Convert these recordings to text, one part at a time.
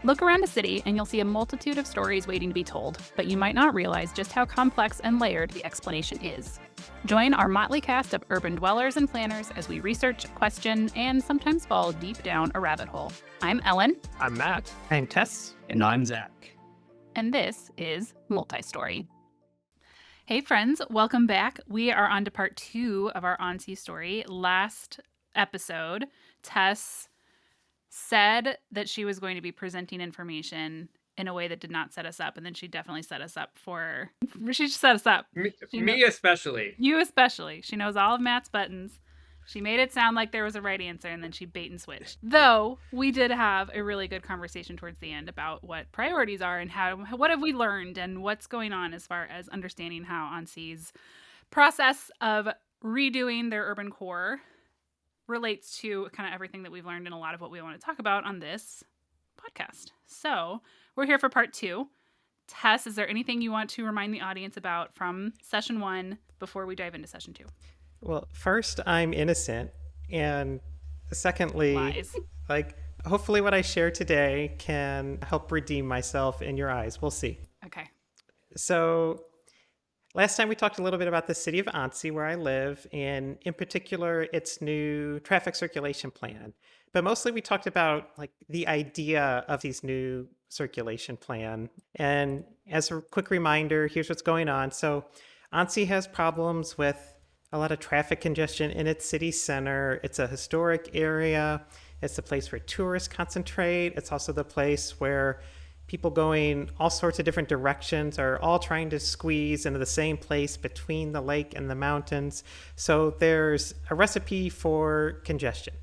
Look around a city and you'll see a multitude of stories waiting to be told, but you might not realize just how complex and layered the explanation is. Join our motley cast of urban dwellers and planners as we research, question, and sometimes fall deep down a rabbit hole. I'm Ellen. I'm Matt. I'm Tess. And I'm Zach. And this is Multi-Story. Hey friends, welcome back. We are on to part 2 of our Annecy story. Last episode, Tess said that she was going to be presenting information in a way that did not set us up, and then she definitely set us up for... She set us up. Me especially. You especially. She knows all of Matt's buttons. She made it sound like there was a right answer, and then she bait and switched. Though, we did have a really good conversation towards the end about what priorities are and what have we learned and what's going on as far as understanding how Annecy's process of redoing their urban core relates to kind of everything that we've learned and a lot of what we want to talk about on this podcast. So we're here for part 2. Tess, is there anything you want to remind the audience about from session 1 before we dive into session 2? Well, first, I'm innocent. And secondly, Lies. Hopefully what I share today can help redeem myself in your eyes. We'll see. Okay. So last time we talked a little bit about the city of Annecy, where I live, and in particular, its new traffic circulation plan. But mostly we talked about the idea of these new circulation plan. And as a quick reminder, here's what's going on. So Annecy has problems with a lot of traffic congestion in its city center. It's a historic area. It's the place where tourists concentrate. It's also the place where people going all sorts of different directions are all trying to squeeze into the same place between the lake and the mountains. So there's a recipe for congestion.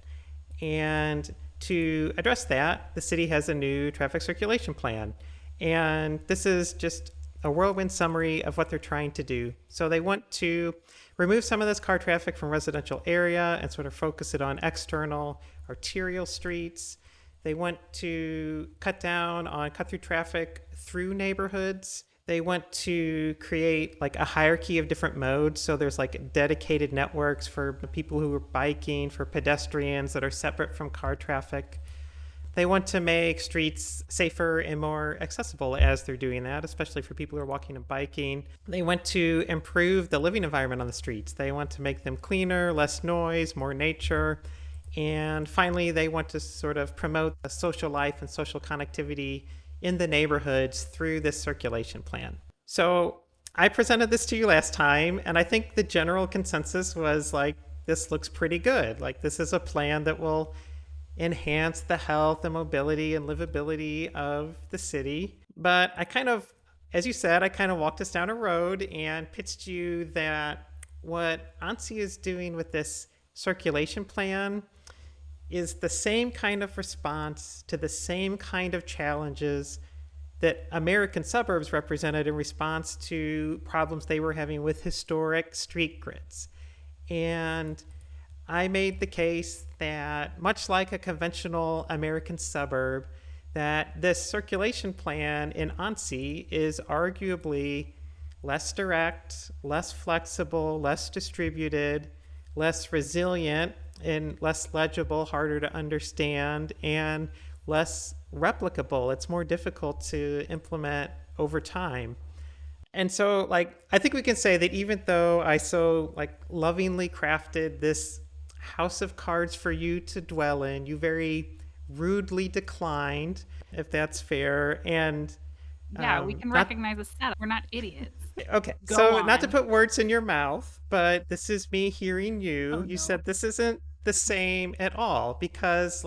And to address that, the city has a new traffic circulation plan. And this is just a whirlwind summary of what they're trying to do. So they want to remove some of this car traffic from residential area and sort of focus it on external arterial streets. They want to cut down on cut-through traffic through neighborhoods. They want to create a hierarchy of different modes. So there's dedicated networks for people who are biking, for pedestrians that are separate from car traffic. They want to make streets safer and more accessible as they're doing that, especially for people who are walking and biking. They want to improve the living environment on the streets. They want to make them cleaner, less noise, more nature. And finally, they want to sort of promote a social life and social connectivity in the neighborhoods through this circulation plan. So I presented this to you last time, and I think the general consensus was this looks pretty good. This is a plan that will enhance the health and mobility and livability of the city. But as you said, I kind of walked us down a road and pitched you that what Annecy is doing with this circulation plan is the same kind of response to the same kind of challenges that American suburbs represented in response to problems they were having with historic street grids. And I made the case that, much like a conventional American suburb, that this circulation plan in Annecy is arguably less direct, less flexible, less distributed, less resilient, and less legible, harder to understand, and less replicable. It's more difficult to implement over time. And so, I think we can say that even though I so, lovingly crafted this house of cards for you to dwell in, you very rudely declined, if that's fair. And yeah, we can recognize the setup. We're not idiots. Okay, Go so on. Not to put words in your mouth, but this is me hearing you. Oh, you no. said this isn't the same at all, because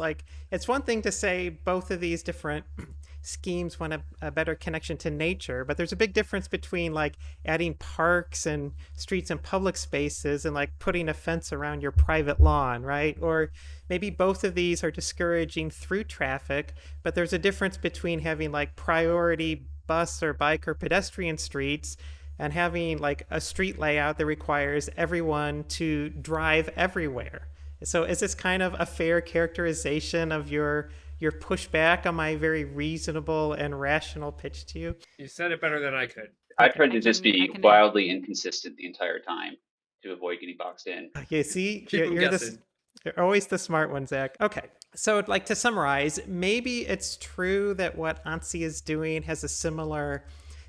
it's one thing to say both of these different schemes want a better connection to nature, but there's a big difference between adding parks and streets and public spaces and putting a fence around your private lawn, right? Or maybe both of these are discouraging through traffic, but there's a difference between having priority bus or bike or pedestrian streets and having a street layout that requires everyone to drive everywhere. So is this kind of a fair characterization of your pushback on my very reasonable and rational pitch to you? You said it better than I could. I tried to just be wildly inconsistent the entire time to avoid getting boxed in. Okay, see, Keep 'em you're guessing. You're always the smart one, Zach. Okay, So, like, to summarize, maybe it's true that what Annecy is doing has a similar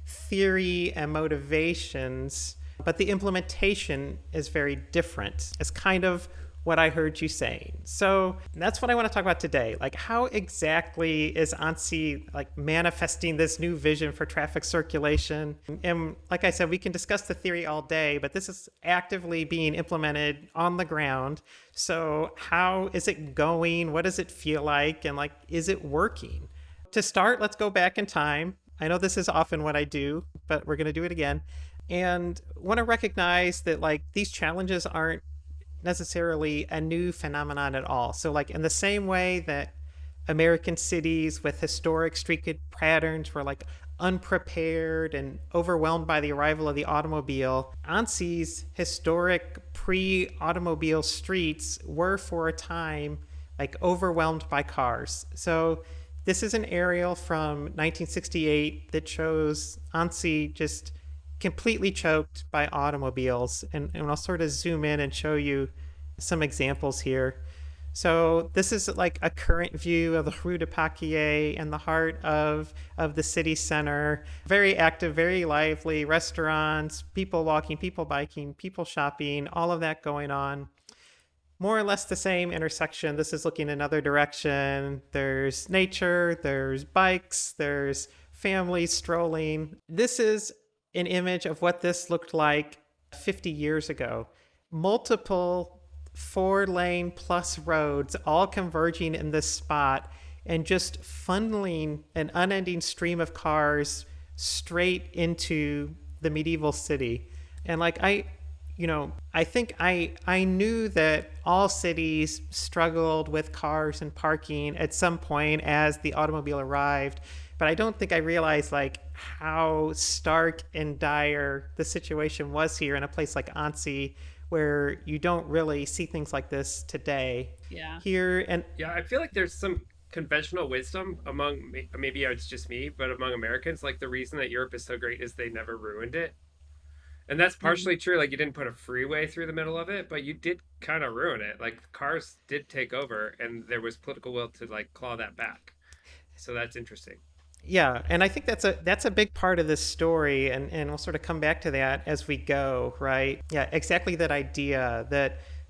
theory and motivations, but the implementation is very different. It's kind of what I heard you saying. So that's what I want to talk about today. Like, how exactly is Annecy like manifesting this new vision for traffic circulation? And like I said, we can discuss the theory all day, but this is actively being implemented on the ground. So how is it going? What does it feel like? And like, is it working? To start, let's go back in time. I know this is often what I do, but we're going to do it again. And want to recognize that like these challenges aren't necessarily a new phenomenon at all. So like in the same way that American cities with historic street patterns were like unprepared and overwhelmed by the arrival of the automobile, Annecy's historic pre-automobile streets were for a time like overwhelmed by cars. So this is an aerial from 1968 that shows Annecy just completely choked by automobiles. And I'll sort of zoom in and show you some examples here. So this is like a current view of the Rue de Paquier in the heart of the city center. Very active, very lively, restaurants, people walking, people biking, people shopping, all of that going on. More or less the same intersection. This is looking another direction. There's nature, there's bikes, there's families strolling. This is an image of what this looked like 50 years ago. Multiple 4-lane plus roads all converging in this spot and just funneling an unending stream of cars straight into the medieval city. And like I think I knew that all cities struggled with cars and parking at some point as the automobile arrived, but I don't think I realized like how stark and dire the situation was here in a place like Annecy, where you don't really see things like this today. Yeah. Here and Yeah, I feel like there's some conventional wisdom among maybe it's just me, but among Americans, like the reason that Europe is so great is they never ruined it. And that's partially true. Like you didn't put a freeway through the middle of it, but you did kind of ruin it. Like cars did take over, and there was political will to like claw that back. So that's interesting. yeah, and I think that's a big part of this story, and we'll sort of come back to that as we go, right? Yeah, exactly that idea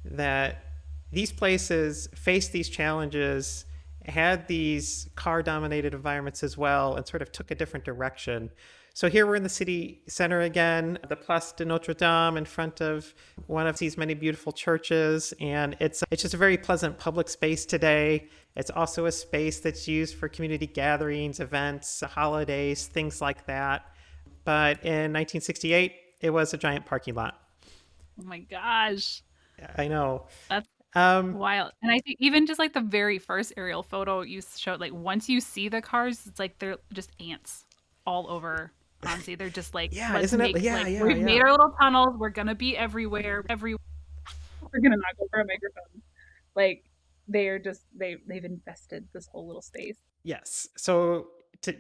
that these places face these challenges, had these car-dominated environments as well, and sort of took a different direction. So here we're in the city center again, the Place de Notre Dame, in front of one of these many beautiful churches, and it's just a very pleasant public space today. It's also a space that's used for community gatherings, events, holidays, things like that. But in 1968, it was a giant parking lot. Oh my gosh. I know. That's Um, wild. And I think even just like the very first aerial photo you showed, like once you see the cars, it's like they're just ants all over. Honestly, they're just like, yeah, let's isn't it? make, Yeah, like, yeah, we've yeah. made our little tunnels. We're gonna be everywhere. We're gonna knock over a microphone. Like they're just they've infested this whole little space. Yes. So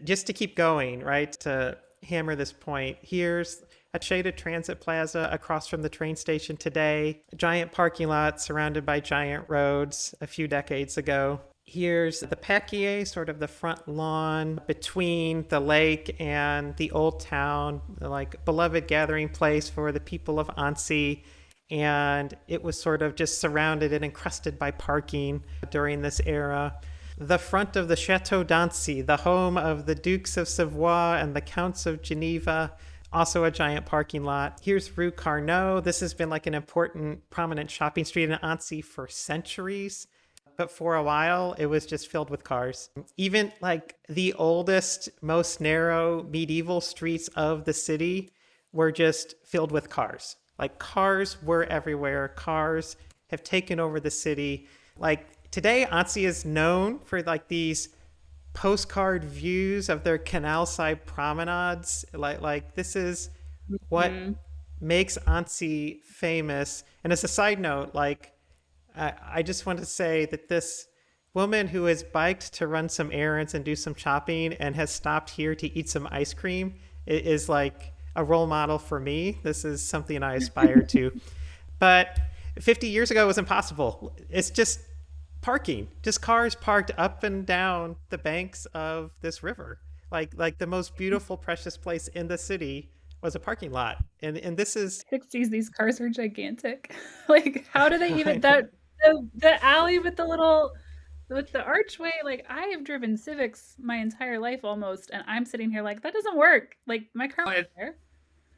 just to keep going, right, to hammer this point, here's a shaded transit plaza across from the train station today, a giant parking lot surrounded by giant roads a few decades ago. Here's the Paquier, sort of the front lawn between the lake and the old town, like beloved gathering place for the people of Annecy. And it was sort of just surrounded and encrusted by parking during this era. The front of the Chateau d'Annecy, the home of the Dukes of Savoy and the Counts of Geneva, also a giant parking lot. Here's Rue Carnot. This has been like an important, prominent shopping street in Annecy for centuries. But for a while, it was just filled with cars. Even like the oldest, most narrow medieval streets of the city were just filled with cars. Like cars were everywhere. Cars have taken over the city. Like today, Annecy is known for like these postcard views of their canal side promenades. Like this is what makes Annecy famous. And as a side note, like I just want to say that this woman who has biked to run some errands and do some shopping and has stopped here to eat some ice cream is like a role model for me. This is something I aspire to. But 50 years ago was impossible. It's just parking, just cars parked up and down the banks of this river. Like the most beautiful, precious place in the city was a parking lot. And this is 60s, these cars are gigantic. Like, how do they even I know. the alley with the archway? Like, I have driven Civics my entire life almost, and I'm sitting here like that doesn't work. Like, my car was there.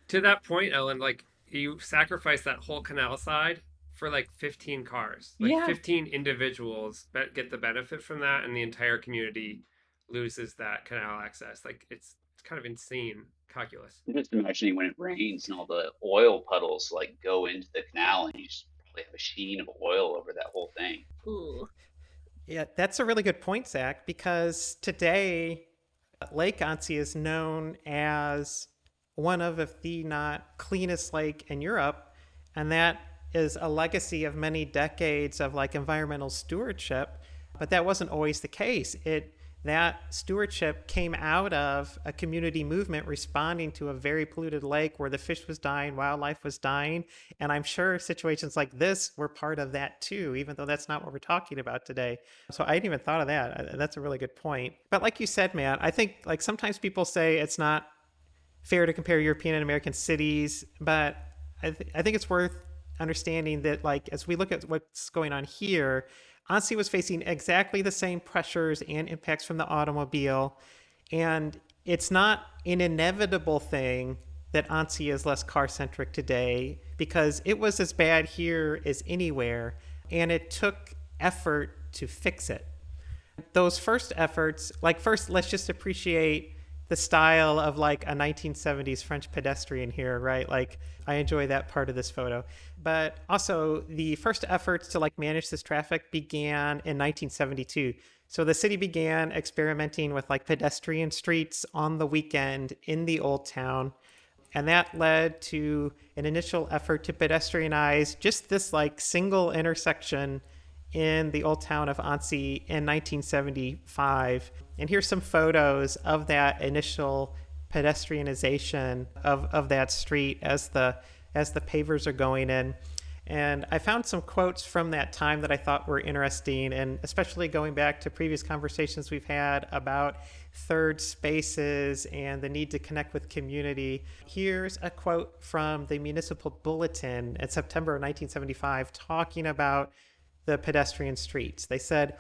To that point, Ellen, like you sacrifice that whole canal side for like 15 cars, like Yeah. 15 individuals that get the benefit from that, and the entire community loses that canal access. Like it's kind of insane calculus. I'm just imagining when it rains and all the oil puddles like go into the canal, and you just probably have a sheen of oil over that whole thing. Ooh. Yeah, that's a really good point, Zach, because today Lake Annecy is known as one of, if the not cleanest lake in Europe. And that is a legacy of many decades of like environmental stewardship. But that wasn't always the case. That stewardship came out of a community movement responding to a very polluted lake where the fish was dying, wildlife was dying. And I'm sure situations like this were part of that too, even though that's not what we're talking about today. So I hadn't even thought of that. That's a really good point. But like you said, Matt, I think like sometimes people say it's not fair to compare European and American cities, but I think it's worth understanding that like as we look at what's going on here, Annecy was facing exactly the same pressures and impacts from the automobile. And it's not an inevitable thing that Annecy is less car-centric today, because it was as bad here as anywhere, and it took effort to fix it. Those first efforts, like first, let's just appreciate the style of like a 1970s French pedestrian here, right? Like I enjoy that part of this photo. But also the first efforts to like manage this traffic began in 1972. So the city began experimenting with like pedestrian streets on the weekend in the old town. And that led to an initial effort to pedestrianize just this like single intersection in the old town of Annecy in 1975. And here's some photos of that initial pedestrianization of that street as the pavers are going in. And I found some quotes from that time that I thought were interesting, and especially going back to previous conversations we've had about third spaces and the need to connect with community. Here's a quote from the Municipal Bulletin in September of 1975 talking about the pedestrian streets. They said,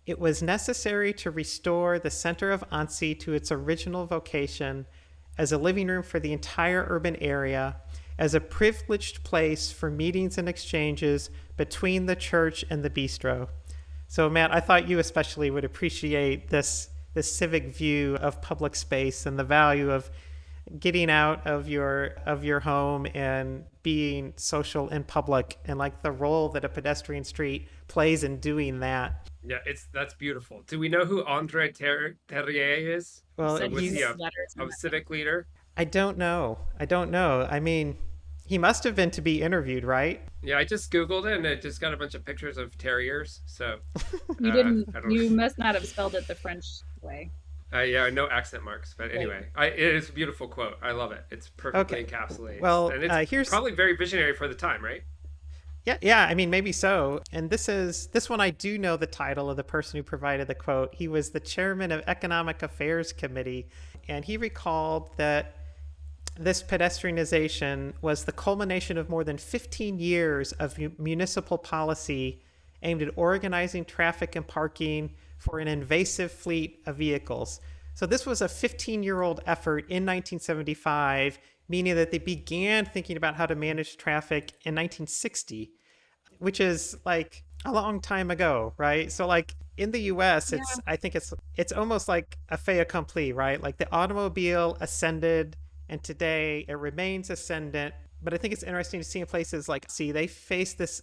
"It was necessary to restore the center of Annecy to its original vocation as a living room for the entire urban area, as a privileged place for meetings and exchanges between the church and the bistro." So Matt, I thought you especially would appreciate this civic view of public space and the value of getting out of your home and being social in public, and like the role that a pedestrian street plays in doing that. Yeah, that's beautiful. Do we know who Andre Terrier is? Well, So was he's, he a civic leader? I don't know. I mean, he must have been to be interviewed, right? Yeah, I just Googled it and it just got a bunch of pictures of terriers. So You didn't. I don't You know. must not have spelled it the French way. Yeah, no accent marks. But anyway, it is a beautiful quote. I love it. It's perfectly Okay. encapsulates. Well, and it's here's probably very visionary for the time, right? yeah. I mean, maybe so. And this one. I do know the title of the person who provided the quote. He was the chairman of Economic Affairs Committee, and he recalled that this pedestrianization was the culmination of more than 15 years of municipal policy aimed at organizing traffic and parking for an invasive fleet of vehicles. So this was a 15-year-old effort in 1975, meaning that they began thinking about how to manage traffic in 1960, which is like a long time ago, right? So like in the US, I think it's almost like a fait accompli, right? Like the automobile ascended, and today it remains ascendant. But I think it's interesting to see in places like, they face this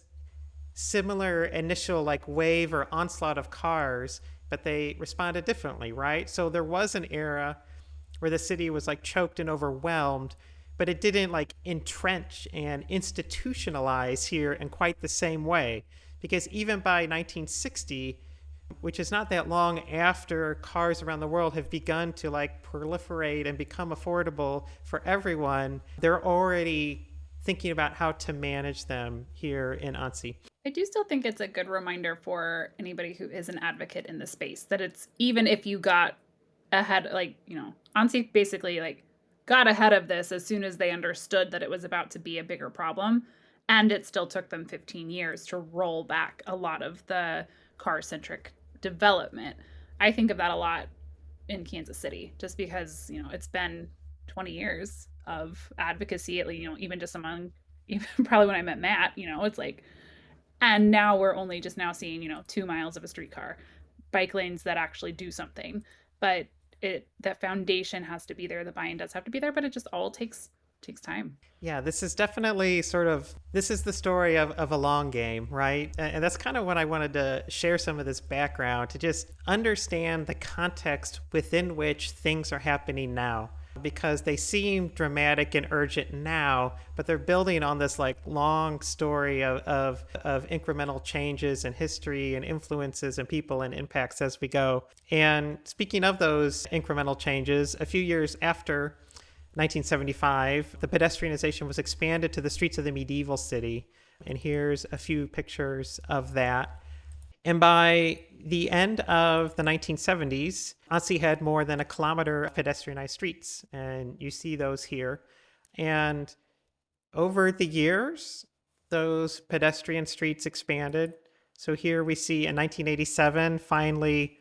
similar initial like wave or onslaught of cars, but they responded differently, right? So there was an era where the city was like choked and overwhelmed, but it didn't like entrench and institutionalize here in quite the same way. Because even by 1960, which is not that long after cars around the world have begun to like proliferate and become affordable for everyone, they're already thinking about how to manage them here in Annecy. I do still think it's a good reminder for anybody who is an advocate in the space that it's even if you got ahead, like, Annecy basically like got ahead of this as soon as they understood that it was about to be a bigger problem. And it still took them 15 years to roll back a lot of the car centric development. I think of that a lot in Kansas City just because, it's been 20 years of advocacy, at least, even just among, even probably when I met Matt, it's like, and now we're only just now seeing 2 miles of a streetcar, bike lanes that actually do something. But that foundation has to be there, the buy-in does have to be there, but it just all takes time. Yeah, this is definitely this is the story of a long game, right? And that's kind of what I wanted to share some of this background to just understand the context within which things are happening now. Because they seem dramatic and urgent now, but they're building on this like long story of incremental changes in history and influences and people and impacts as we go. And speaking of those incremental changes, a few years after 1975, the pedestrianization was expanded to the streets of the medieval city. And here's a few pictures of that. And by the end of the 1970s, Annecy had more than 1 kilometer of pedestrianized streets. And you see those here. And over the years, those pedestrian streets expanded. So here we see in 1987, finally,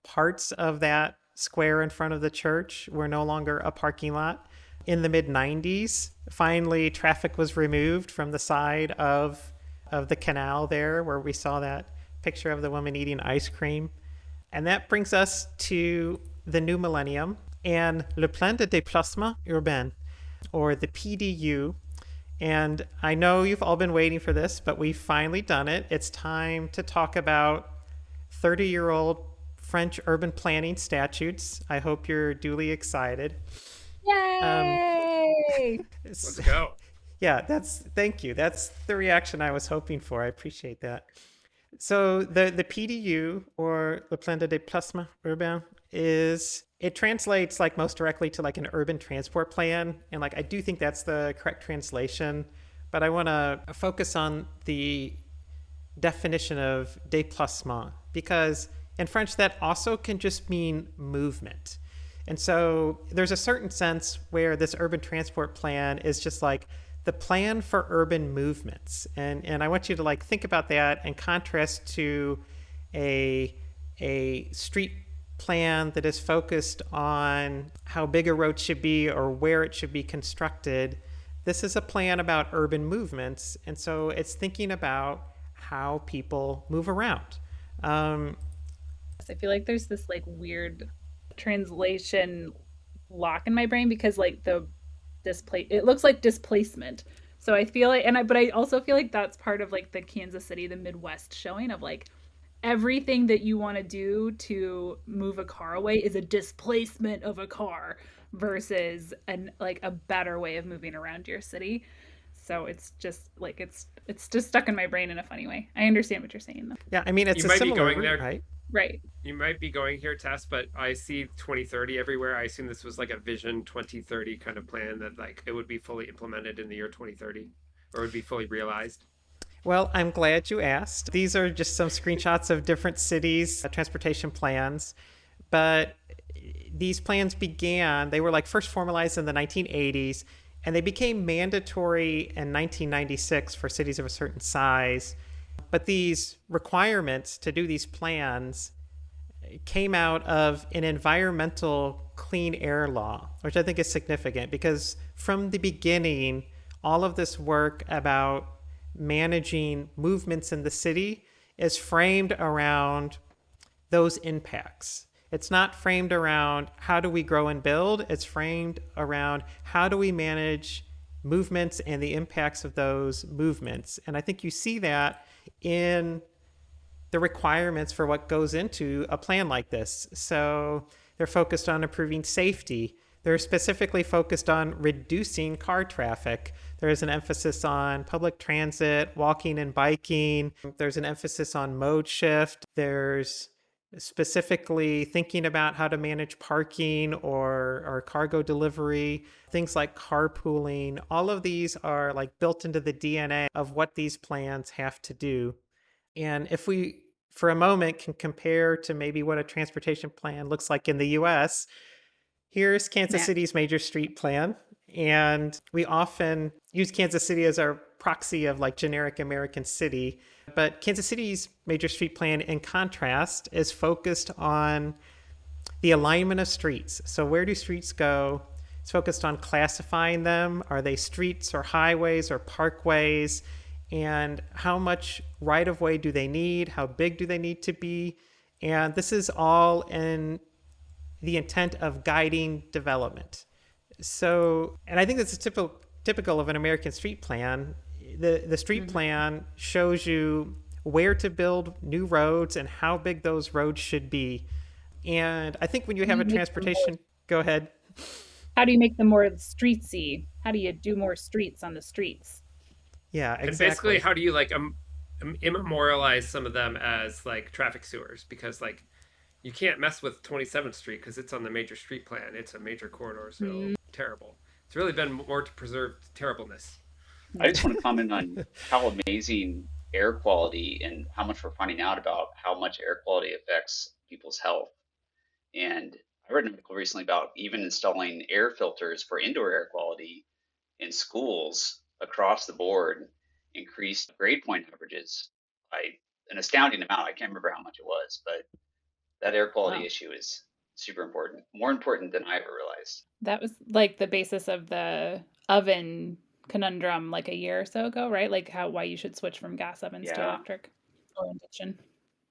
parts of that square in front of the church were no longer a parking lot. In the mid-90s, finally, traffic was removed from the side of the canal there where we saw that picture of the woman eating ice cream. And that brings us to the new millennium and Le Plan de Déplacement Urbain, or the PDU. And I know you've all been waiting for this, but we've finally done it. It's time to talk about 30-year-old French urban planning statutes. I hope you're duly excited. Yay! Let's go. Yeah, thank you. That's the reaction I was hoping for. I appreciate that. So the PDU, or Le Plan de Déplacement Urbain, it translates like most directly to like an urban transport plan. And like I do think that's the correct translation, but I want to focus on the definition of déplacement because in French that also can just mean movement. And so there's a certain sense where this urban transport plan is just like the plan for urban movements. And I want you to like think about that and contrast to a street plan that is focused on how big a road should be or where it should be constructed. This is a plan about urban movements. And so it's thinking about how people move around. I feel like there's this like weird translation lock in my brain because like it looks like displacement. So I feel like, but I also feel like that's part of like the Kansas City, the Midwest showing of like everything that you want to do to move a car away is a displacement of a car versus a better way of moving around your city. So it's just like it's just stuck in my brain in a funny way. I understand what you're saying though. Yeah, I mean it's you might be going route, there, right? Right. You might be going here, Tess, but I see 2030 everywhere. I assume this was like a Vision 2030 kind of plan that like it would be fully implemented in the year 2030 or would be fully realized. Well, I'm glad you asked. These are just some screenshots of different cities' transportation plans. But these plans they were like first formalized in the 1980s, and they became mandatory in 1996 for cities of a certain size. But these requirements to do these plans came out of an environmental clean air law, which I think is significant because from the beginning, all of this work about managing movements in the city is framed around those impacts. It's not framed around how do we grow and build. It's framed around how do we manage movements and the impacts of those movements. And I think you see that in the requirements for what goes into a plan like this. So they're focused on improving safety. They're specifically focused on reducing car traffic. There's an emphasis on public transit, walking and biking. There's an emphasis on mode shift. There's specifically thinking about how to manage parking or cargo delivery, things like carpooling. All of these are like built into the DNA of what these plans have to do. And if we, for a moment, can compare to maybe what a transportation plan looks like in the US, here's Kansas Matt. City's major street plan. And we often use Kansas City as our proxy of like generic American city. But Kansas City's major street plan, in contrast, is focused on the alignment of streets. So where do streets go? It's focused on classifying them. Are they streets or highways or parkways? And how much right of way do they need? How big do they need to be? And this is all in the intent of guiding development. So, and I think that's typical of an American street plan. The street plan shows you where to build new roads and how big those roads should be. And I think when you have a transportation, go ahead. How do you make them more streetsy? How do you do more streets on the streets? Yeah, And exactly. basically, how do you like immemorialize some of them as like traffic sewers? Because like you can't mess with 27th Street because it's on the major street plan. It's a major corridor, so terrible. It's really been more to preserve terribleness. I just want to comment on how amazing air quality and how much we're finding out about how much air quality affects people's health. And I read an article recently about even installing air filters for indoor air quality in schools across the board increased grade point averages by an astounding amount. I can't remember how much it was, but that air quality issue is super important, more important than I ever realized. That was like the basis of the oven conundrum like a year or so ago, right? Like why you should switch from gas ovens to electric or induction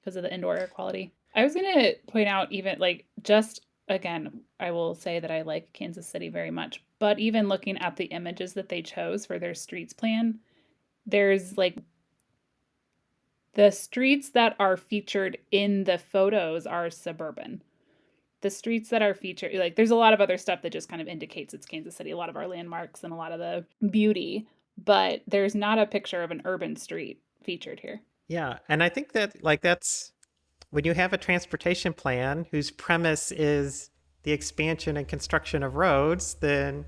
because of the indoor air quality. I was going to point out even like just again, I will say that I like Kansas City very much, but even looking at the images that they chose for their streets plan, there's like the streets that are featured in the photos are suburban. The streets that are featured, like there's a lot of other stuff that just kind of indicates it's Kansas City, a lot of our landmarks and a lot of the beauty, but there's not a picture of an urban street featured here. Yeah, and I think that like that's when you have a transportation plan whose premise is the expansion and construction of roads, then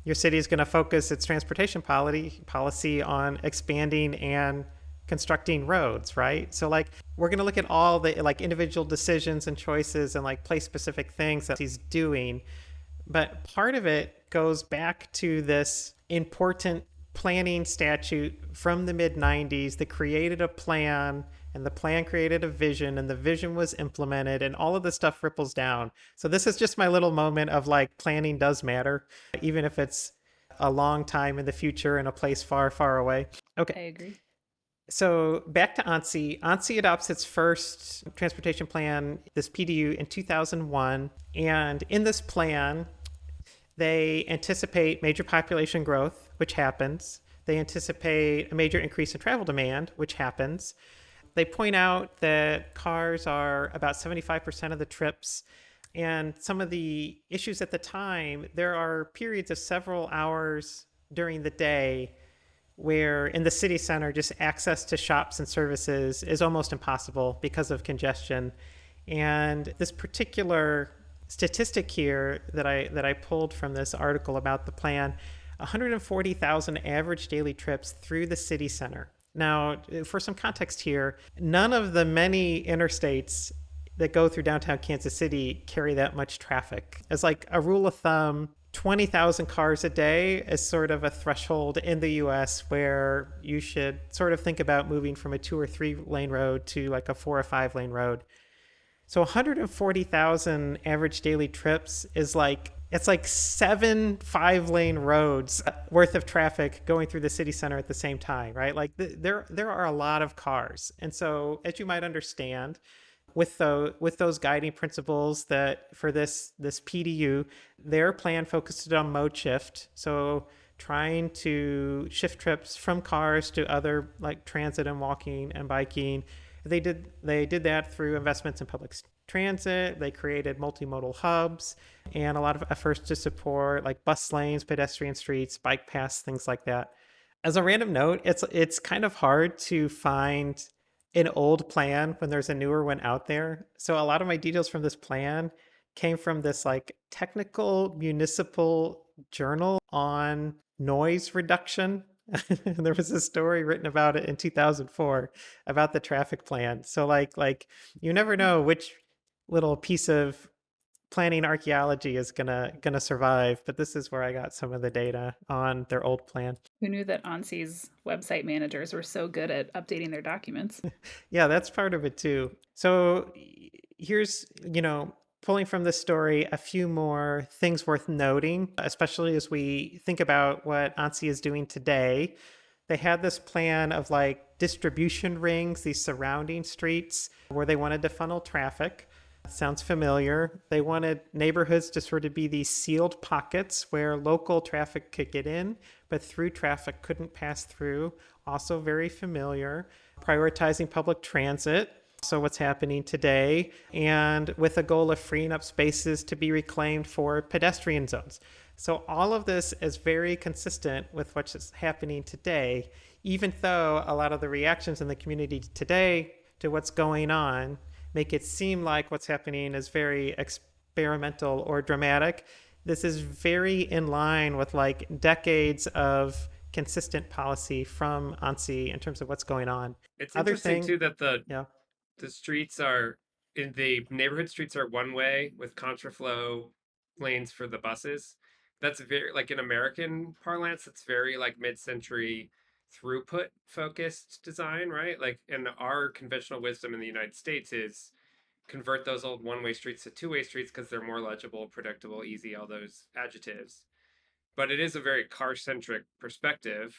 your city is going to focus its transportation policy on expanding and constructing roads, right? So like we're going to look at all the like individual decisions and choices and like place specific things that he's doing. But part of it goes back to this important planning statute from the mid 90s that created a plan, and the plan created a vision, and the vision was implemented, and all of this stuff ripples down. So this is just my little moment of like planning does matter, even if it's a long time in the future in a place far, far away. Okay. I agree. So back to Annecy. Annecy adopts its first transportation plan, this PDU, in 2001. And in this plan, they anticipate major population growth, which happens. They anticipate a major increase in travel demand, which happens. They point out that cars are about 75% of the trips. And some of the issues at the time, there are periods of several hours during the day where in the city center, just access to shops and services is almost impossible because of congestion. And this particular statistic here that I pulled from this article about the plan, 140,000 average daily trips through the city center. Now, for some context here, none of the many interstates that go through downtown Kansas City carry that much traffic. As like a rule of thumb, 20,000 cars a day is sort of a threshold in the US where you should sort of think about moving from a 2 or 3 lane road to like a 4 or 5 lane road. So 140,000 average daily trips is like, it's like 7 5-lane roads worth of traffic going through the city center at the same time, right? Like there are a lot of cars. And so as you might understand, with those guiding principles that for this PDU, their plan focused on mode shift. So trying to shift trips from cars to other like transit and walking and biking. They did that through investments in public transit. They created multimodal hubs and a lot of efforts to support like bus lanes, pedestrian streets, bike paths, things like that. As a random note, it's kind of hard to find an old plan when there's a newer one out there. So a lot of my details from this plan came from this like technical municipal journal on noise reduction. There was a story written about it in 2004 about the traffic plan. So like you never know which little piece of planning archaeology is gonna survive, but this is where I got some of the data on their old plan. Who knew that Annecy's website managers were so good at updating their documents? Yeah, that's part of it too. So here's, pulling from this story, a few more things worth noting, especially as we think about what Annecy is doing today. They had this plan of like distribution rings, these surrounding streets where they wanted to funnel traffic. Sounds familiar. They wanted neighborhoods to sort of be these sealed pockets where local traffic could get in, but through traffic couldn't pass through. Also very familiar. Prioritizing public transit. So what's happening today, and with a goal of freeing up spaces to be reclaimed for pedestrian zones. So all of this is very consistent with what's happening today, even though a lot of the reactions in the community today to what's going on make it seem like what's happening is very experimental or dramatic. This is very in line with like decades of consistent policy from Annecy in terms of what's going on. It's interesting too that the Yeah. the streets are in the neighborhood streets are one way with contraflow lanes for the buses. That's very like in American parlance, it's very like mid-century throughput focused design, right? Like, and our conventional wisdom in the United States is convert those old one-way streets to two-way streets because they're more legible, predictable, easy, all those adjectives. But it is a very car-centric perspective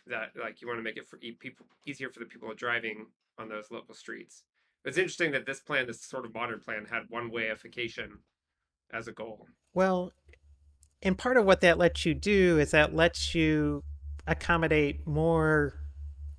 that like you want to make it for people easier for the people driving on those local streets. It's interesting that this plan, this sort of modern plan, had one-wayification as a goal. Well, and part of what that lets you do is that lets you accommodate more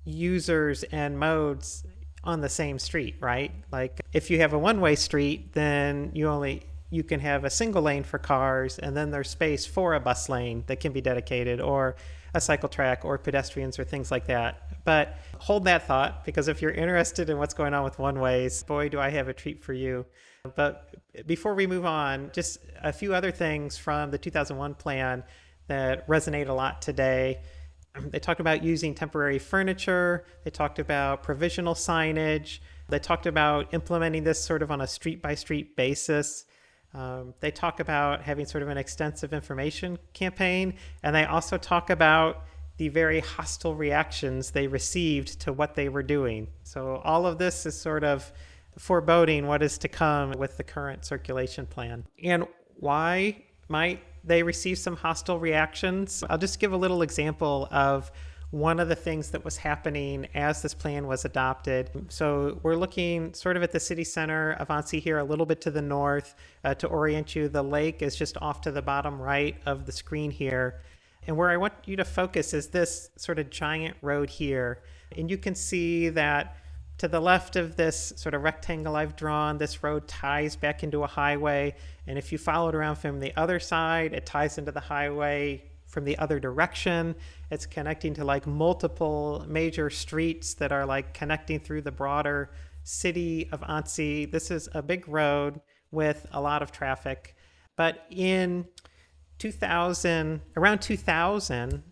users and modes on the same street, right? Like if you have a one-way street, then you can have a single lane for cars, and then there's space for a bus lane that can be dedicated, or a cycle track, or pedestrians, or things like that. But hold that thought, because if you're interested in what's going on with one-ways, boy, do I have a treat for you. But before we move on, just a few other things from the 2001 plan that resonate a lot today. They talked about using temporary furniture. They talked about provisional signage. They talked about implementing this sort of on a street-by-street basis. They talk about having sort of an extensive information campaign. And they also talk about the very hostile reactions they received to what they were doing. So all of this is sort of foreboding what is to come with the current circulation plan. And why might they receive some hostile reactions? I'll just give a little example of one of the things that was happening as this plan was adopted. So we're looking sort of at the city center of Annecy here, a little bit to the north. To orient you, the lake is just off to the bottom right of the screen here. And where I want you to focus is this sort of giant road here. And you can see that to the left of this sort of rectangle I've drawn, this road ties back into a highway. And if you follow it around from the other side, it ties into the highway from the other direction. It's connecting to like multiple major streets that are like connecting through the broader city of Annecy. This is a big road with a lot of traffic. But in around 2000,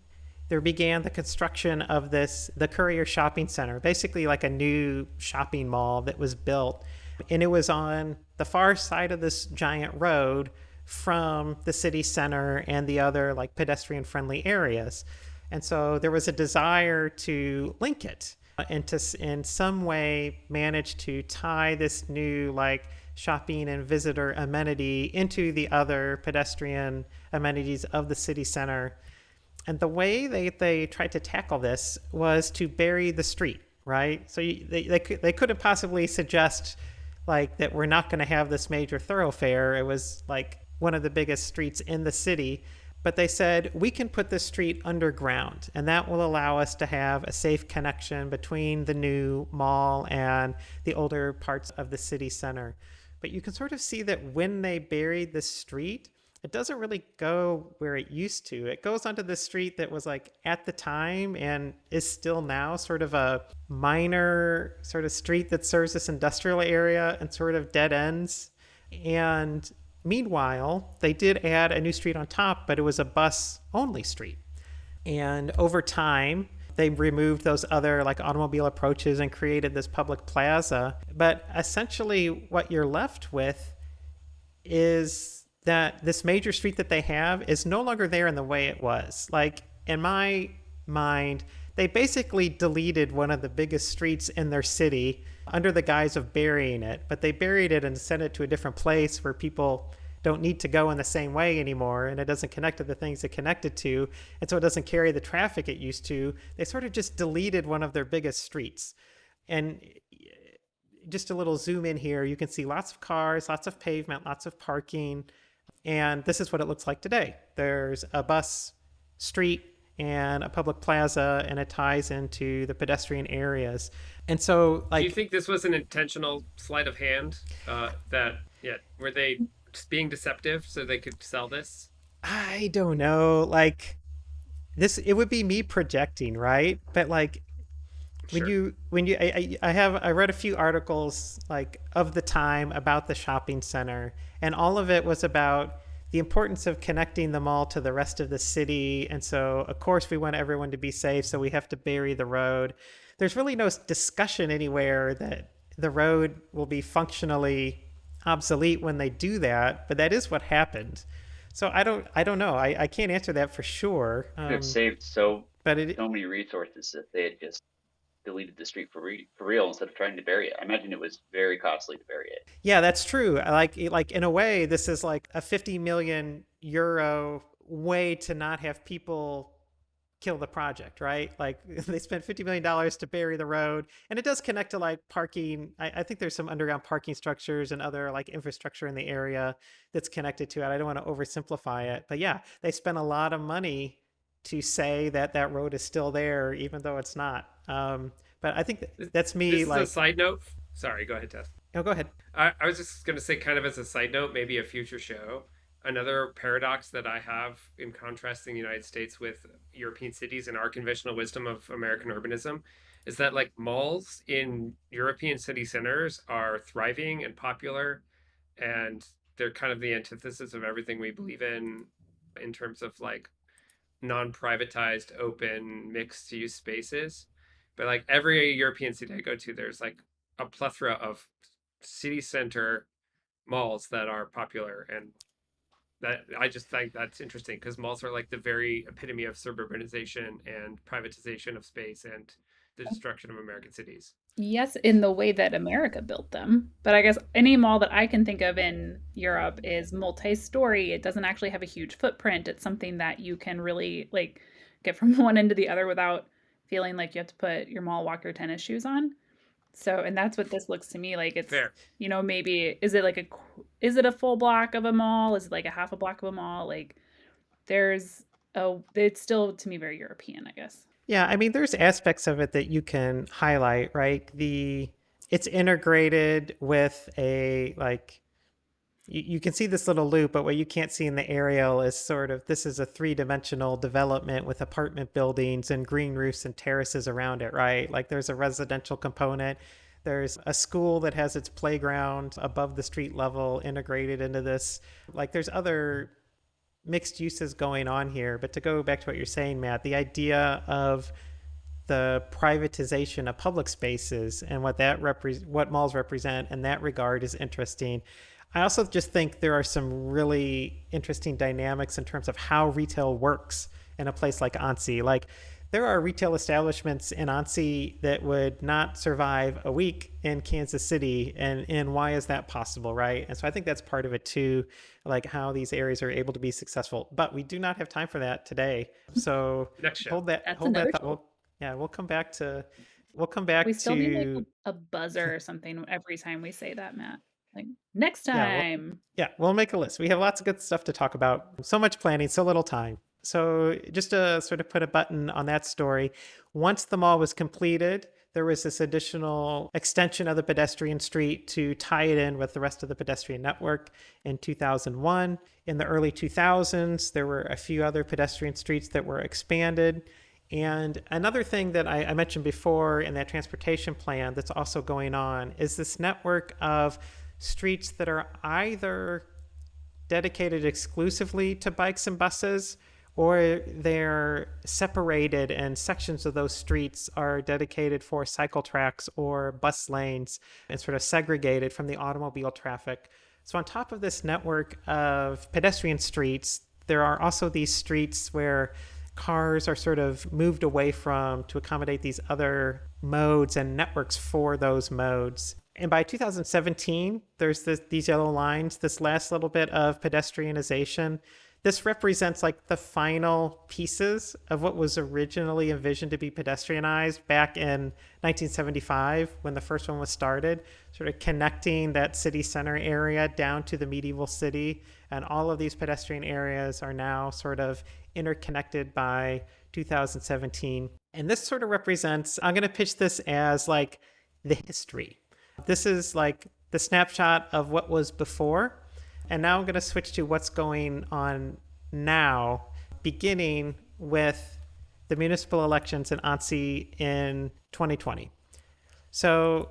there began the construction of the Courier Shopping Center, basically like a new shopping mall that was built. And it was on the far side of this giant road from the city center and the other like pedestrian friendly areas. And so there was a desire to link it and to in some way manage to tie this new like shopping and visitor amenity into the other pedestrian amenities of the city center. And the way they tried to tackle this was to bury the street, right? So they couldn't possibly suggest like that we're not going to have this major thoroughfare. It was like one of the biggest streets in the city. But they said, we can put this street underground, and that will allow us to have a safe connection between the new mall and the older parts of the city center. But you can sort of see that when they buried the street, it doesn't really go where it used to. It goes onto the street that was like at the time and is still now sort of a minor sort of street that serves this industrial area and sort of dead ends. And meanwhile, they did add a new street on top, but it was a bus only street. And over time, they removed those other like automobile approaches and created this public plaza. But essentially, what you're left with is that this major street that they have is no longer there in the way it was. Like, in my mind, they basically deleted one of the biggest streets in their city under the guise of burying it, but they buried it and sent it to a different place where people don't need to go in the same way anymore, and it doesn't connect to the things it connected to, and so it doesn't carry the traffic it used to. They sort of just deleted one of their biggest streets. And just a little zoom in here, you can see lots of cars, lots of pavement, lots of parking, and this is what it looks like today. There's a bus street and a public plaza, and it ties into the pedestrian areas. And so, like, do you think this was an intentional sleight of hand? Were they just being deceptive so they could sell this? I don't know. Like, this, it would be me projecting, right? But like, Sure. I read a few articles like of the time about the shopping center, and all of it was about the importance of connecting the mall to the rest of the city. And so of course we want everyone to be safe, so we have to bury the road. There's really no discussion anywhere that the road will be functionally obsolete when they do that, but that is what happened. So I don't know. I can't answer that for sure. Could have saved But it so many resources if they had just deleted the street for real instead of trying to bury it. I imagine it was very costly to bury it. Yeah, that's true. Like in a way, this is like a 50 million euro way to not have people kill the project, right? Like they spent $50 million to bury the road, and it does connect to like parking. I think there's some underground parking structures and other like infrastructure in the area that's connected to it. I don't want to oversimplify it, but yeah, they spent a lot of money to say that that road is still there, even though it's not. But I think that's This me. is a Like, side note. Sorry, go ahead, Tess. oh, go ahead. I was just going to say, kind of as a side note, maybe a future show. Another paradox that I have in contrasting the United States with European cities and our conventional wisdom of American urbanism is that, like, malls in European city centers are thriving and popular, and they're kind of the antithesis of everything we believe in terms of like non-privatized, open, mixed-use spaces. But like every European city I go to, there's like a plethora of city center malls that are popular, and that I just think that's interesting because malls are like the very epitome of suburbanization and privatization of space and the destruction of American cities. Yes, in the way that America built them. But I guess any mall that I can think of in Europe is multi-story. It doesn't actually have a huge footprint. It's something that you can really like get from one end to the other without feeling like you have to put your mall walker tennis shoes on. So, and that's what this looks to me like. It's, Fair. maybe is it like is it a full block of a mall? Is it like a half a block of a mall? Like there's it's still to me very European, I guess. Yeah, I mean, there's aspects of it that you can highlight, right? It's integrated with a like you can see this little loop, but what you can't see in the aerial is sort of this is a three-dimensional development with apartment buildings and green roofs and terraces around it, right? Like there's a residential component. There's a school that has its playground above the street level integrated into this. Like there's other mixed uses going on here. But to go back to what you're saying, Matt, the idea of the privatization of public spaces and what malls represent in that regard is interesting. I also just think there are some really interesting dynamics in terms of how retail works in a place like Annecy. Like there are retail establishments in Annecy that would not survive a week in Kansas City, and why is that possible, right? And so I think that's part of it too, like how these areas are able to be successful. But we do not have time for that today, so Next show. hold that That's hold that another thought. show. We'll come back to We still need like to a buzzer or something every time we say that, Matt. Like next yeah, time. we'll make a list. We have lots of good stuff to talk about. So much planning, so little time. So just to sort of put a button on that story, once the mall was completed, there was this additional extension of the pedestrian street to tie it in with the rest of the pedestrian network in 2001. In the early 2000s, there were a few other pedestrian streets that were expanded. And another thing that I mentioned before in that transportation plan that's also going on is this network of streets that are either dedicated exclusively to bikes and buses, or they're separated and sections of those streets are dedicated for cycle tracks or bus lanes and sort of segregated from the automobile traffic. So on top of this network of pedestrian streets, there are also these streets where cars are sort of moved away from to accommodate these other modes and networks for those modes. And by 2017, there's these yellow lines, this last little bit of pedestrianization. This represents like the final pieces of what was originally envisioned to be pedestrianized back in 1975 when the first one was started, sort of connecting that city center area down to the medieval city. And all of these pedestrian areas are now sort of interconnected by 2017. And this sort of represents, I'm going to pitch this as like the history. This is like the snapshot of what was before. And now I'm going to switch to what's going on now, beginning with the municipal elections in Annecy in 2020. So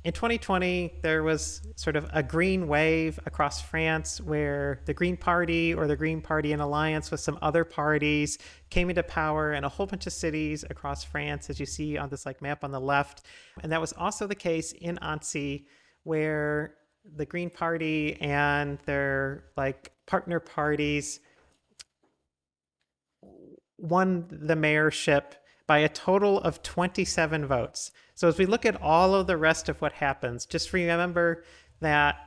in 2020, there was sort of a green wave across France where the Green Party or the Green Party in alliance with some other parties came into power in a whole bunch of cities across France, as you see on this like map on the left. And that was also the case in Annecy, where the Green Party and their like partner parties won the mayorship by a total of 27 votes. So as we look at all of the rest of what happens, just remember that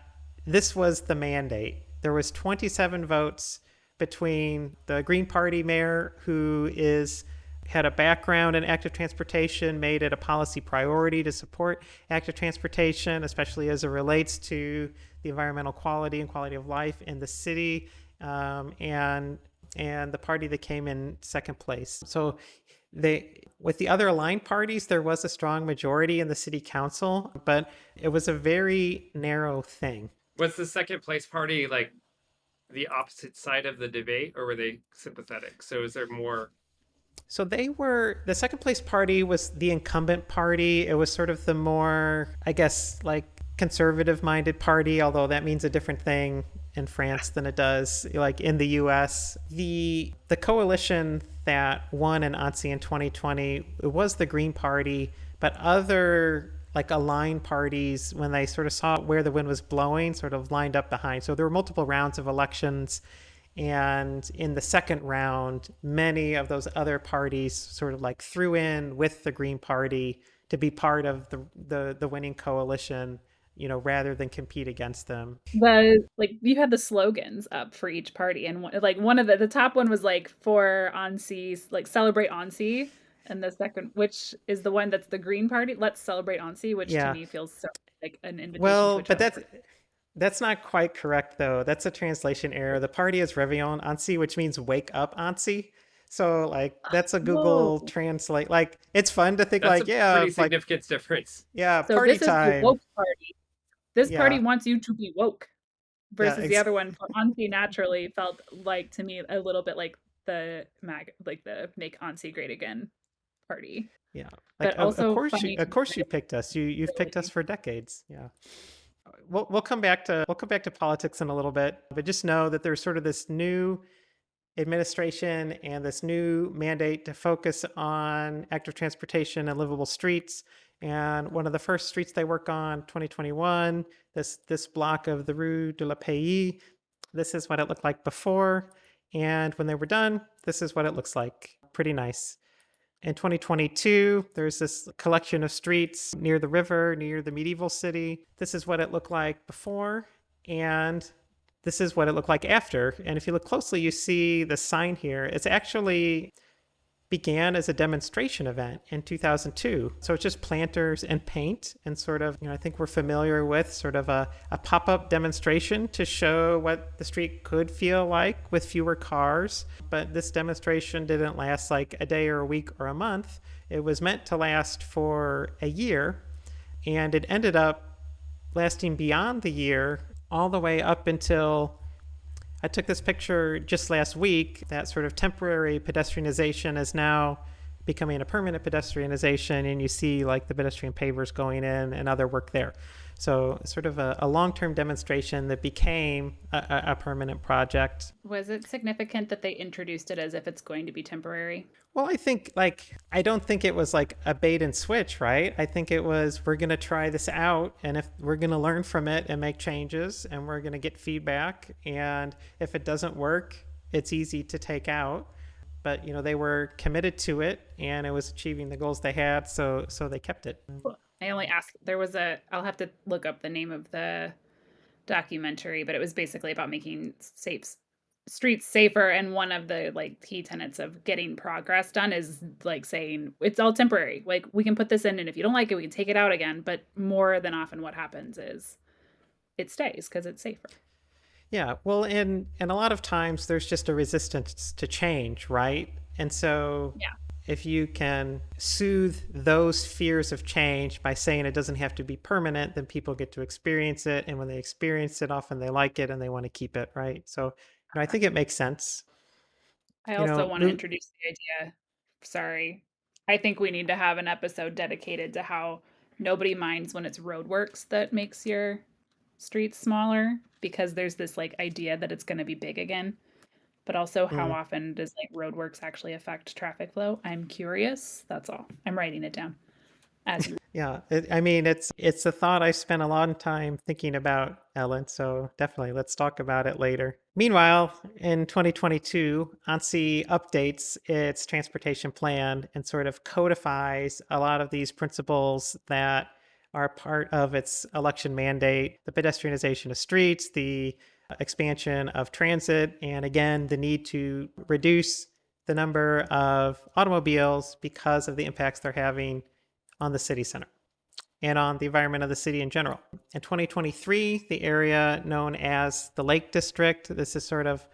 this was the mandate. There was 27 votes between the Green Party mayor, who had a background in active transportation, made it a policy priority to support active transportation, especially as it relates to the environmental quality and quality of life in the city, and the party that came in second place. So with the other aligned parties, there was a strong majority in the city council, but it was a very narrow thing. Was the second place party like the opposite side of the debate, or were they sympathetic? So is there more? So the second place party was the incumbent party. It was sort of the more, I guess, like conservative minded party, although that means a different thing in France than it does like in the US. The coalition that won in Annecy in 2020, it was the Green Party, but other like aligned parties, when they sort of saw where the wind was blowing, sort of lined up behind. So there were multiple rounds of elections. And in the second round, many of those other parties sort of like threw in with the Green Party to be part of the winning coalition, you know, rather than compete against them. You had the slogans up for each party, and one of the top one was like for Annecy, like celebrate Annecy, and the second, which is the one that's the Green Party, let's celebrate Annecy, which to me feels so like an invitation. Well, but that's not quite correct, though. That's a translation error. The party is Réveillon Annecy, which means wake up Annecy. So, like, that's a Google translate. Like, it's fun to think, that's a pretty significant difference. Yeah, so party this time. Is the woke party. This party wants you to be woke, versus the other one. Annecy naturally felt like to me a little bit like the Make Annecy Great Again party. Yeah, like, but also of course you picked us. You've picked us for decades. Yeah. We'll come back to politics in a little bit, but just know that there's sort of this new administration and this new mandate to focus on active transportation and livable streets. And one of the first streets they work on, 2021, this block of the Rue de la Paix, this is what it looked like before. And when they were done, this is what it looks like. Pretty nice. In 2022, there's this collection of streets near the river, near the medieval city. This is what it looked like before, and this is what it looked like after. And if you look closely, you see the sign here. It's actually began as a demonstration event in 2002. So it's just planters and paint and sort of, I think we're familiar with sort of a pop-up demonstration to show what the street could feel like with fewer cars. But this demonstration didn't last like a day or a week or a month. It was meant to last for a year, and it ended up lasting beyond the year all the way up until I took this picture just last week. That sort of temporary pedestrianization is now becoming a permanent pedestrianization, and you see like the pedestrian pavers going in and other work there. So sort of a long-term demonstration that became a permanent project. Was it significant that they introduced it as if it's going to be temporary? Well, I think I don't think it was like a bait and switch, right? I think it was, we're going to try this out, and if we're going to learn from it and make changes, and we're going to get feedback, and if it doesn't work, it's easy to take out. But they were committed to it, and it was achieving the goals they had, so they kept it. I only asked, I'll have to look up the name of the documentary, but it was basically about making streets safer, and one of the key tenets of getting progress done is saying it's all temporary. We can put this in, and if you don't like it, we can take it out again. But more than often what happens is it stays because it's safer. Yeah, well, and a lot of times there's just a resistance to change, right? And so if you can soothe those fears of change by saying it doesn't have to be permanent, then people get to experience it. And when they experience it, often they like it and they want to keep it, right? So I think it makes sense. I also want to introduce the idea. Sorry. I think we need to have an episode dedicated to how nobody minds when it's roadworks that makes your streets smaller, because there's this idea that it's going to be big again. But also, how often does roadworks actually affect traffic flow? I'm curious. That's all. I'm writing it down. Yeah, it's a thought I spent a long time thinking about, Ellen. So definitely, let's talk about it later. Meanwhile, in 2022, Annecy updates its transportation plan and sort of codifies a lot of these principles that are part of its election mandate: the pedestrianization of streets, the expansion of transit, and again, the need to reduce the number of automobiles because of the impacts they're having on the city center and on the environment of the city in general. In 2023, the area known as the Lake District, this is sort of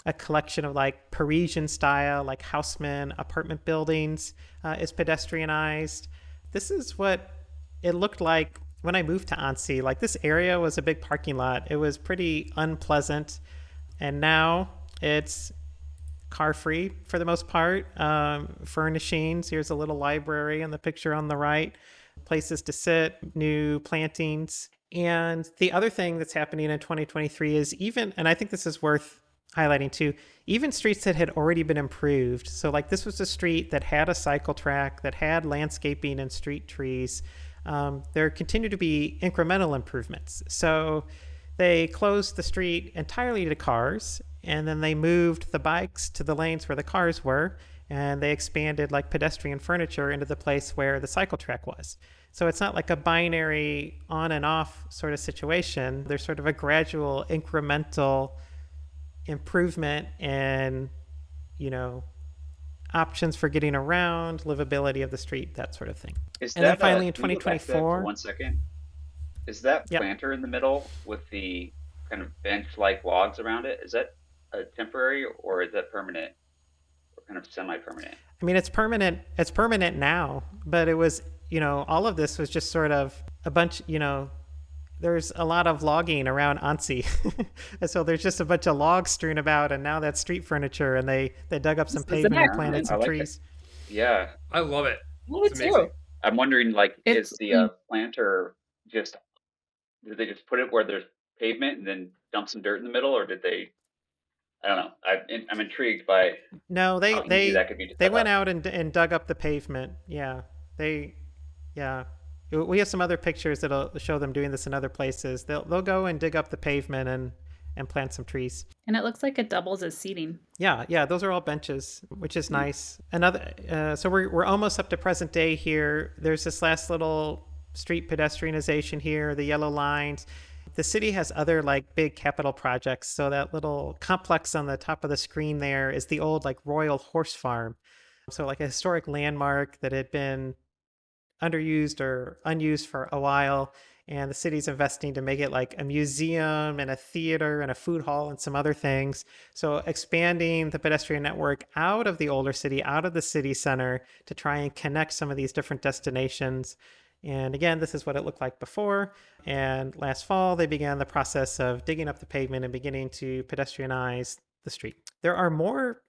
a collection of Parisian style, Haussmann apartment buildings, is pedestrianized. This is what it looked like when I moved to Annecy. This area was a big parking lot. It was pretty unpleasant. And now it's car free for the most part. Furnishings, here's a little library in the picture on the right, places to sit, new plantings. And the other thing that's happening in 2023 is and I think this is worth highlighting too, even streets that had already been improved. So this was a street that had a cycle track, that had landscaping and street trees. There continue to be incremental improvements. So they closed the street entirely to cars, and then they moved the bikes to the lanes where the cars were, and they expanded pedestrian furniture into the place where the cycle track was. So it's not like a binary on and off sort of situation. There's sort of a gradual incremental improvement in, options for getting around, livability of the street, that sort of thing. Then finally in 2024. For 1 second. Is that planter in the middle with the kind of bench-like logs around it? Is that a temporary, or is that permanent, or kind of semi-permanent? I mean, it's permanent. It's permanent now, but it was, all of this was just sort of a bunch, there's a lot of logging around Annecy. And so there's just a bunch of logs strewn about, and now that's street furniture, and they dug up some pavement and planted some trees. Yeah. I love it. It's amazing. I'm wondering, is the planter did they just put it where there's pavement and then dump some dirt in the middle, or did they? I don't know. I'm intrigued by. No, they went out and dug up the pavement. Yeah, we have some other pictures that'll show them doing this in other places. They'll go and dig up the pavement and plant some trees. And it looks like it doubles as seating. Yeah, those are all benches, which is nice. So we're almost up to present day here. There's this last little street pedestrianization here, the yellow lines. The city has other big capital projects. So that little complex on the top of the screen there is the old Royal Horse Farm. So, like a historic landmark that had been underused or unused for a while, and the city's investing to make it like a museum and a theater and a food hall and some other things. So expanding the pedestrian network out of the older city, out of the city center, to try and connect some of these different destinations. And again, this is what it looked like before. And last fall, they began the process of digging up the pavement and beginning to pedestrianize the street. There are more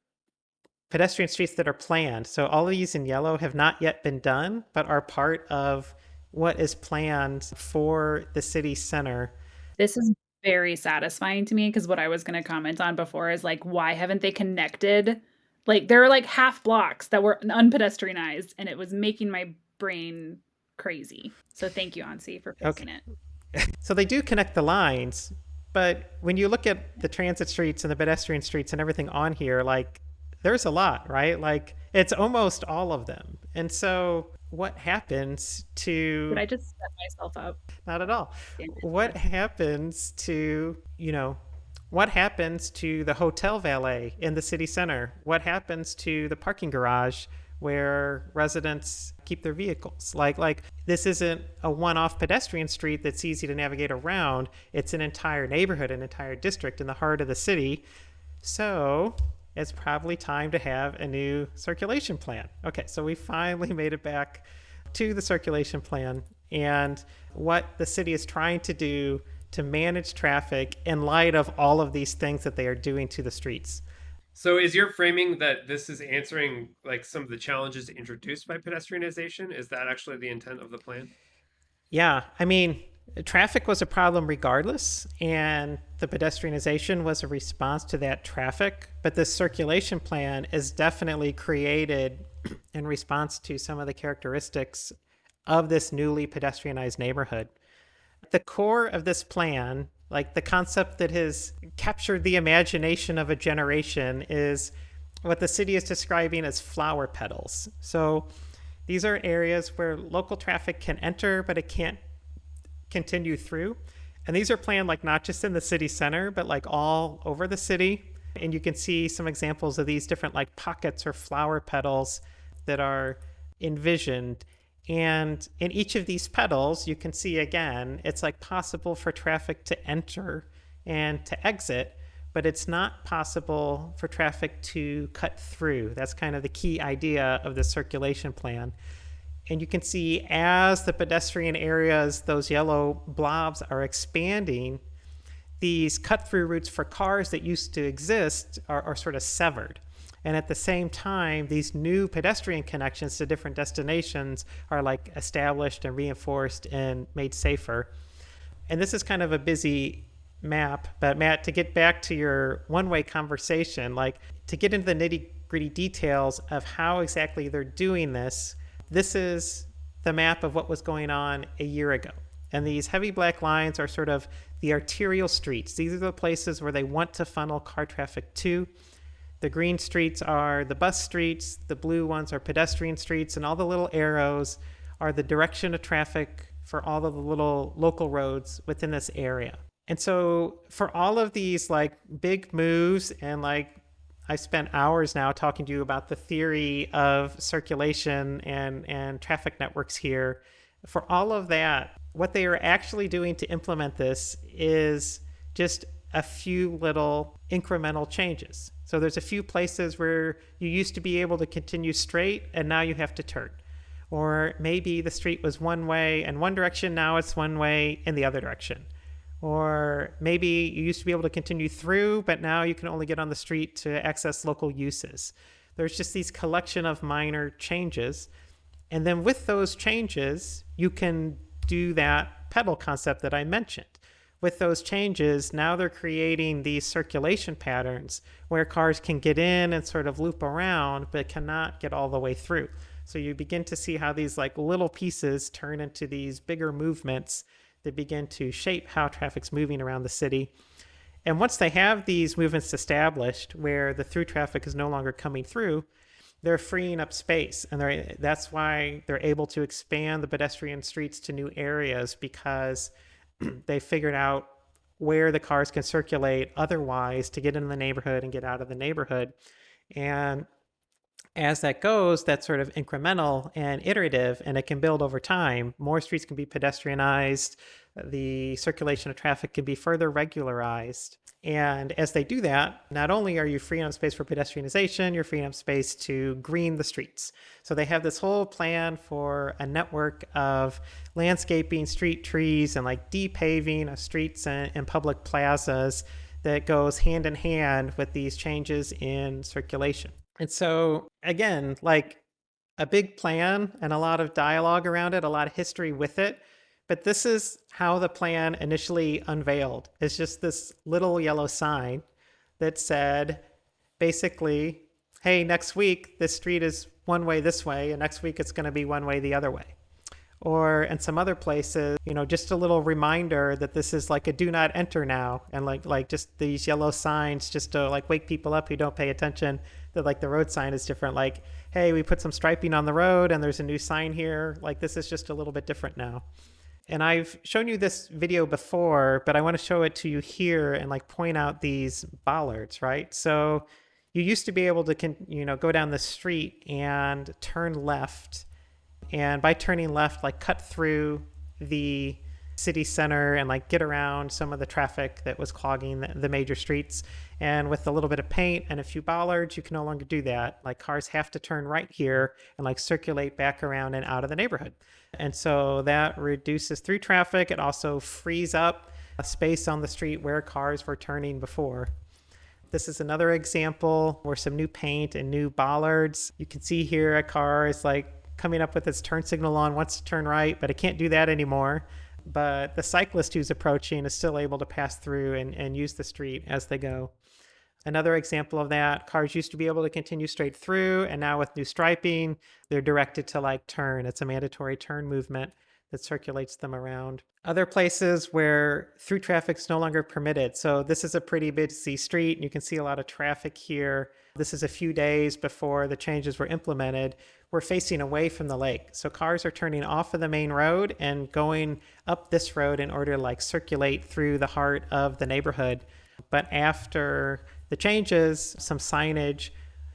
pedestrian streets that are planned. So all of these in yellow have not yet been done, but are part of what is planned for the city center. This is very satisfying to me because what I was going to comment on before is like, why haven't they connected? Like, there are like half blocks that were unpedestrianized, and it was making my brain crazy. So thank you, Annecy, for fixing it. So they do connect the lines, but when you look at the transit streets and the pedestrian streets and everything on here, like there's a lot, right? Like it's almost all of them. And so what happens to... Did I just set myself up? Not at all. What happens to, what happens to the hotel valet in the city center? What happens to the parking garage where residents keep their vehicles? Like this isn't a one-off pedestrian street that's easy to navigate around. It's an entire neighborhood, an entire district in the heart of the city. So it's probably time to have a new circulation plan. Okay, so we finally made it back to the circulation plan and what the city is trying to do to manage traffic in light of all of these things that they are doing to the streets. So is your framing that this is answering like some of the challenges introduced by pedestrianization? Is that actually the intent of the plan? Yeah, I mean, traffic was a problem regardless, and the pedestrianization was a response to that traffic. But this circulation plan is definitely created in response to some of the characteristics of this newly pedestrianized neighborhood. The core of this plan, like the concept that has captured the imagination of a generation, is what the city is describing as flower petals. So these are areas where local traffic can enter, but it can't continue through. And these are planned like not just in the city center, but like all over the city. And you can see some examples of these different like pockets or flower petals that are envisioned. And in each of these petals, you can see again, it's like possible for traffic to enter and to exit, but it's not possible for traffic to cut through. That's kind of the key idea of the circulation plan. And you can see as the pedestrian areas, those yellow blobs are expanding, these cut-through routes for cars that used to exist are sort of severed. And at the same time, these new pedestrian connections to different destinations are like established and reinforced and made safer. And this is kind of a busy map, but Matt, to get back to your one-way conversation, like to get into the nitty-gritty details of how exactly they're doing this, this is the map of what was going on a year ago. And these heavy black lines are sort of the arterial streets. These are the places where they want to funnel car traffic to. The green streets are the bus streets, the blue ones are pedestrian streets, and all the little arrows are the direction of traffic for all of the little local roads within this area. And so for all of these like big moves, and like I spent hours now talking to you about the theory of circulation and traffic networks here, for all of that, what they are actually doing to implement this is just a few little incremental changes. So there's a few places where you used to be able to continue straight and now you have to turn. Or maybe the street was one way in one direction, now it's one way in the other direction. Or maybe you used to be able to continue through, but now you can only get on the street to access local uses. There's just these collection of minor changes. And then with those changes, you can do that pedal concept that I mentioned. With those changes, now they're creating these circulation patterns where cars can get in and sort of loop around, but cannot get all the way through. So you begin to see how these like little pieces turn into these bigger movements that begin to shape how traffic's moving around the city. And once they have these movements established where the through traffic is no longer coming through, they're freeing up space. And that's why they're able to expand the pedestrian streets to new areas, because they figured out where the cars can circulate otherwise to get into the neighborhood and get out of the neighborhood. And as that goes, that's sort of incremental and iterative, and it can build over time. More streets can be pedestrianized, the circulation of traffic can be further regularized. And as they do that, not only are you freeing up space for pedestrianization, you're freeing up space to green the streets. So they have this whole plan for a network of landscaping, street trees, and like depaving of streets and public plazas that goes hand in hand with these changes in circulation. And so, again, like a big plan and a lot of dialogue around it, a lot of history with it. But this is how the plan initially unveiled. It's just this little yellow sign that said, basically, hey, next week, this street is one way this way, and next week it's going to be one way the other way. Or in some other places, just a little reminder that this is like a do not enter now. And like just these yellow signs just to like wake people up who don't pay attention that like the road sign is different. Like, hey, we put some striping on the road and there's a new sign here. Like this is just a little bit different now. And I've shown you this video before, but I want to show it to you here and like point out these bollards, right? So you used to be able to, go down the street and turn left. And by turning left, like cut through the city center and like get around some of the traffic that was clogging the major streets. And with a little bit of paint and a few bollards, you can no longer do that. Like cars have to turn right here and like circulate back around and out of the neighborhood. And so that reduces through traffic. It also frees up a space on the street where cars were turning before. This is another example where some new paint and new bollards. You can see here a car is like coming up with its turn signal on, wants to turn right, but it can't do that anymore. But the cyclist who's approaching is still able to pass through and use the street as they go. Another example of that, cars used to be able to continue straight through, and now with new striping, they're directed to like turn. It's a mandatory turn movement that circulates them around. Other places where through traffic is no longer permitted. So this is a pretty busy street, and you can see a lot of traffic here. This is a few days before the changes were implemented. We're facing away from the lake. So cars are turning off of the main road and going up this road in order to like circulate through the heart of the neighborhood. But after the changes, some signage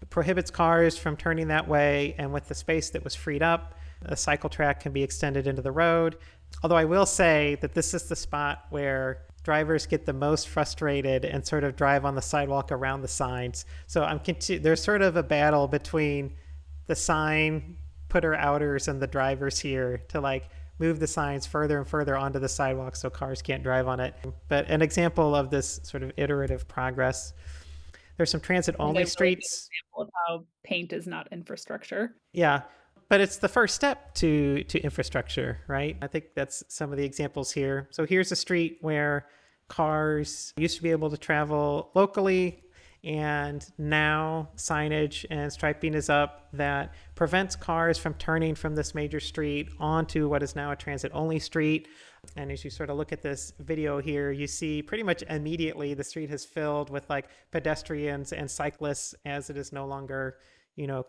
prohibits cars from turning that way, and with the space that was freed up, a cycle track can be extended into the road. Although I will say that this is the spot where drivers get the most frustrated and sort of drive on the sidewalk around the signs. So there's sort of a battle between the sign putter outers and the drivers here to like move the signs further and further onto the sidewalk so cars can't drive on it. But an example of this sort of iterative progress. There's some transit-only streets. Example of how paint is not infrastructure. Yeah, but it's the first step to infrastructure, right? I think that's some of the examples here. So here's a street where cars used to be able to travel locally, and now signage and striping is up that prevents cars from turning from this major street onto what is now a transit-only street. And as you sort of look at this video here, you see pretty much immediately the street has filled with like pedestrians and cyclists as it is no longer,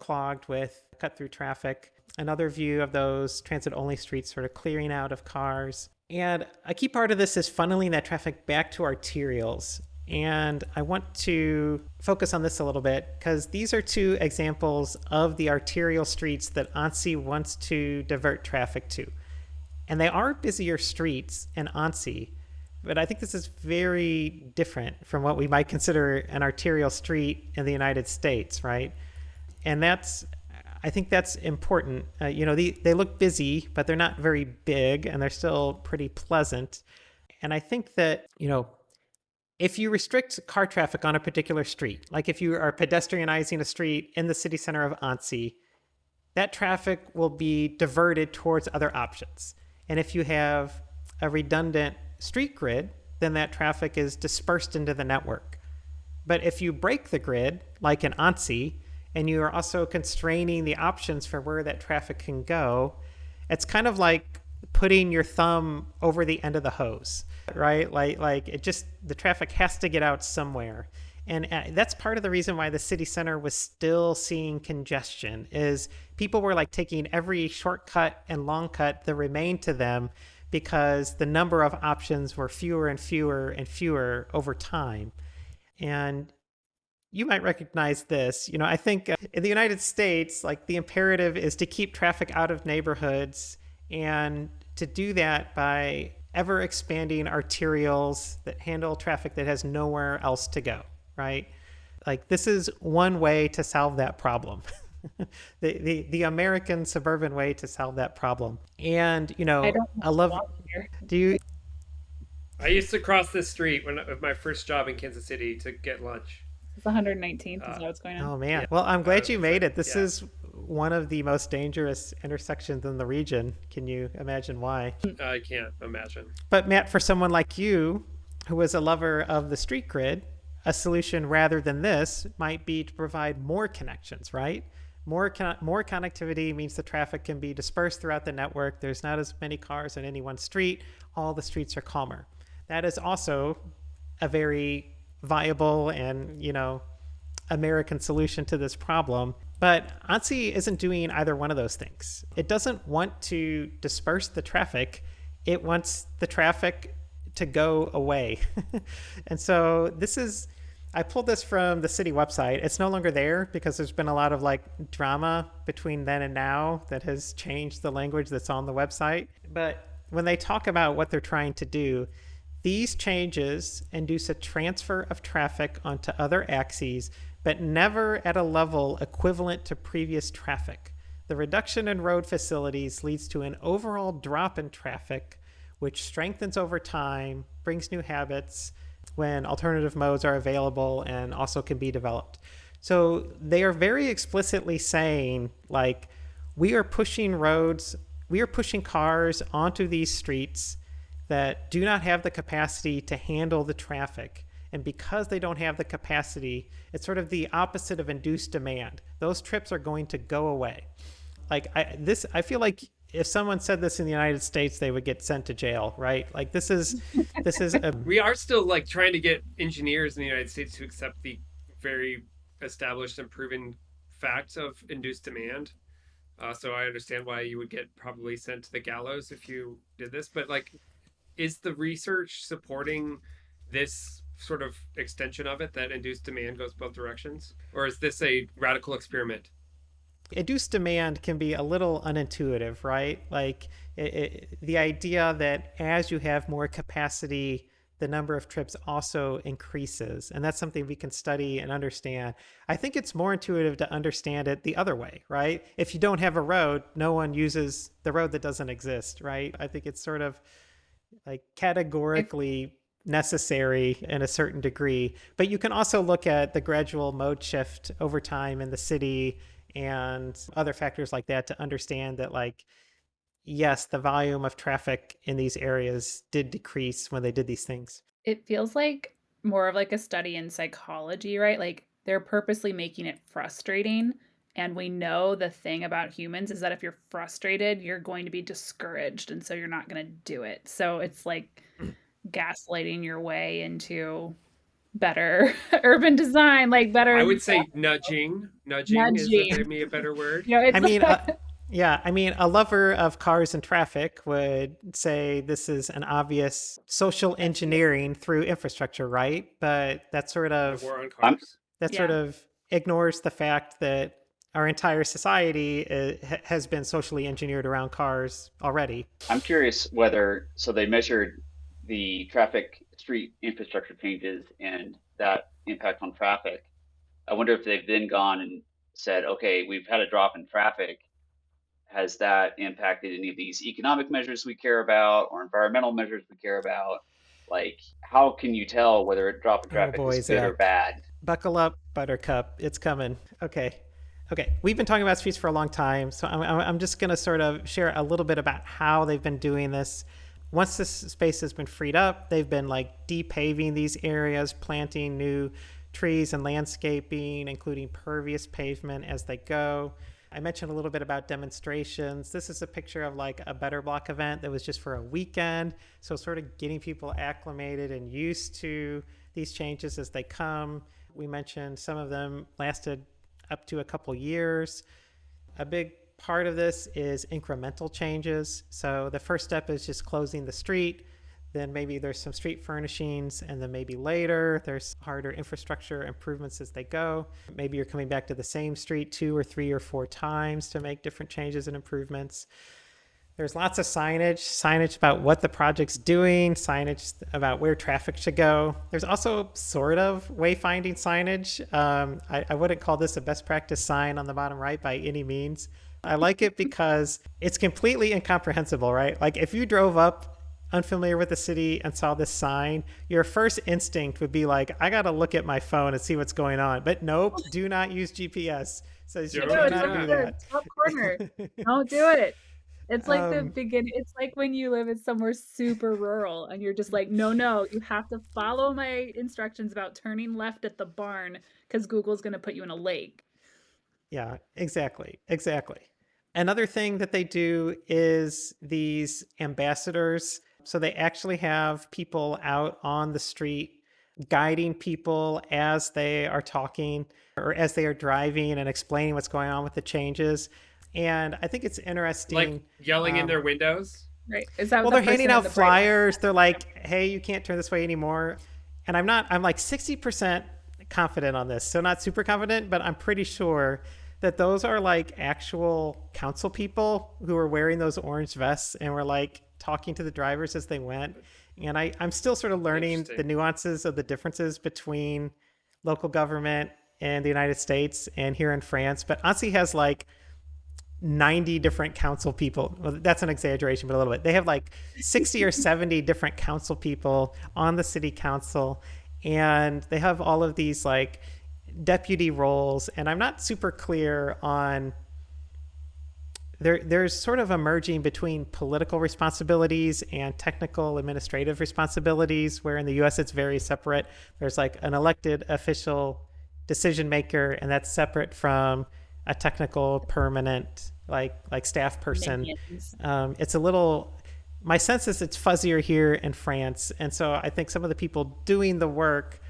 clogged with cut-through traffic. Another view of those transit-only streets sort of clearing out of cars. And a key part of this is funneling that traffic back to arterials. And I want to focus on this a little bit because these are two examples of the arterial streets that Annecy wants to divert traffic to. And they are busier streets in Annecy, but I think this is very different from what we might consider an arterial street in the United States, right? And I think that's important. They look busy, but they're not very big, and they're still pretty pleasant. And I think that, if you restrict car traffic on a particular street, like if you are pedestrianizing a street in the city center of Annecy, that traffic will be diverted towards other options. And if you have a redundant street grid, then that traffic is dispersed into the network. But if you break the grid, like in Annecy, and you are also constraining the options for where that traffic can go, it's kind of like putting your thumb over the end of the hose, right? Like the traffic has to get out somewhere. And that's part of the reason why the city center was still seeing congestion is people were like taking every shortcut and long cut that remained to them because the number of options were fewer and fewer and fewer over time. And you might recognize this. I think in the United States, like the imperative is to keep traffic out of neighborhoods and to do that by ever expanding arterials that handle traffic that has nowhere else to go, right? Like this is one way to solve that problem. The American suburban way to solve that problem. And I don't I love, walk here. do you, I used to cross the street when of my first job in Kansas City to get lunch. It's 119th. Is Uh, that what's going on? oh man. yeah, Well, I'm glad you it's made like, it. This yeah. is one of the most dangerous intersections in the region. Can you imagine why? I can't imagine. But Matt, for someone like you, who is a lover of the street grid, a solution rather than this might be to provide more connections, right? More connectivity means the traffic can be dispersed throughout the network. There's not as many cars on any one street. All the streets are calmer. That is also a very viable and, American solution to this problem. But Annecy isn't doing either one of those things. It doesn't want to disperse the traffic. It wants the traffic to go away. And so I pulled this from the city website. It's no longer there because there's been a lot of like drama between then and now that has changed the language that's on the website. But when they talk about what they're trying to do, these changes induce a transfer of traffic onto other axes, but never at a level equivalent to previous traffic. The reduction in road facilities leads to an overall drop in traffic, which strengthens over time, brings new habits when alternative modes are available and also can be developed. So they are very explicitly saying, like, we are pushing cars onto these streets that do not have the capacity to handle the traffic. And because they don't have the capacity, it's sort of the opposite of induced demand. Those trips are going to go away. Like I feel like if someone said this in the United States, they would get sent to jail, right? Like this is a We are still like trying to get engineers in the United States to accept the very established and proven facts of induced demand. So I understand why you would get probably sent to the gallows if you did this. But like, is the research supporting this sort of extension of it, that induced demand goes both directions? Or is this a radical experiment? induced demand can be a little unintuitive, right? Like the idea that as you have more capacity, the number of trips also increases. And that's something we can study and understand. I think it's more intuitive to understand it the other way, right? If you don't have a road, no one uses the road that doesn't exist, right? I think it's sort of like categorically necessary in a certain degree. But you can also look at the gradual mode shift over time in the city and other factors like that to understand that, like, yes, the volume of traffic in these areas did decrease when they did these things. It feels like more of like a study in psychology, right? Like they're purposely making it frustrating. And we know the thing about humans is that if you're frustrated, you're going to be discouraged. And so you're not going to do it. So it's like gaslighting your way into better urban design, like better. I would say nudging. Nudging is maybe a better word. You know, it's I mean, yeah, I mean, a lover of cars and traffic would say this is an obvious social engineering through infrastructure, right? But that sort The of war on cars. sort of ignores the fact that our entire society has been socially engineered around cars already. I'm curious whether, so they measured the traffic street infrastructure changes and that impact on traffic. I wonder if they've then gone and said, okay, we've had a drop in traffic. Has that impacted any of these economic measures we care about or environmental measures we care about? Like, how can you tell whether a drop in traffic boy, is good or Zach. bad? Buckle up, Buttercup. It's coming. Okay. We've been talking about streets for a long time, so I'm just going to sort of share a little bit about how they've been doing this. Once this space has been freed up, they've been like depaving these areas, planting new trees and landscaping, including pervious pavement as they go. I mentioned a little bit about demonstrations. This is a picture of like a Better Block event that was just for a weekend. So sort of getting people acclimated and used to these changes as they come. We mentioned some of them lasted up to a couple years. A big part of this is incremental changes. So the first step is just closing the street. then maybe there's some street furnishings, and then maybe later there's harder infrastructure improvements as they go. Maybe you're coming back to the same street 2 or 3 or 4 times to make different changes and improvements. There's lots of signage about what the project's doing, signage about where traffic should go. There's also sort of wayfinding signage. I wouldn't call this a best practice sign on the bottom right by any means. I like it because it's completely incomprehensible, right? Like if you drove up unfamiliar with the city and saw this sign, your first instinct would be like, I got to look at my phone and see what's going on. But nope, do not use GPS. Says you Don't cannot do do that. that. Top corner. Don't do it. It's like the Um, beginning. It's like when you live in somewhere super rural and you're just like, no, you have to follow my instructions about turning left at the barn because Google's going to put you in a lake. Yeah, exactly. Another thing that they do is these ambassadors. So they actually have people out on the street guiding people as they are talking or as they are driving and explaining what's going on with the changes. And I think it's interesting. Like yelling in their windows. Right. Is that Well, the they're handing person in out the bright flyers. They're like, hey, you can't turn this way anymore. And I'm like 60% confident on this. So not super confident, but I'm pretty sure that those are like actual council people who were wearing those orange vests and were like talking to the drivers as they went. And I'm still sort of learning the nuances of the differences between local government and the United States and here in France. But Annecy has like 90 different council people. Well, that's an exaggeration, but a little bit. They have like 60 or 70 different council people on the city council, and they have all of these like deputy roles. And I'm not super clear on there's sort of a merging between political responsibilities and technical administrative responsibilities, where in the US it's very separate. There's like an elected official decision maker, and that's separate from a technical permanent like staff person. It's a little, my sense is it's fuzzier here in France. And so I think some of the people doing the work,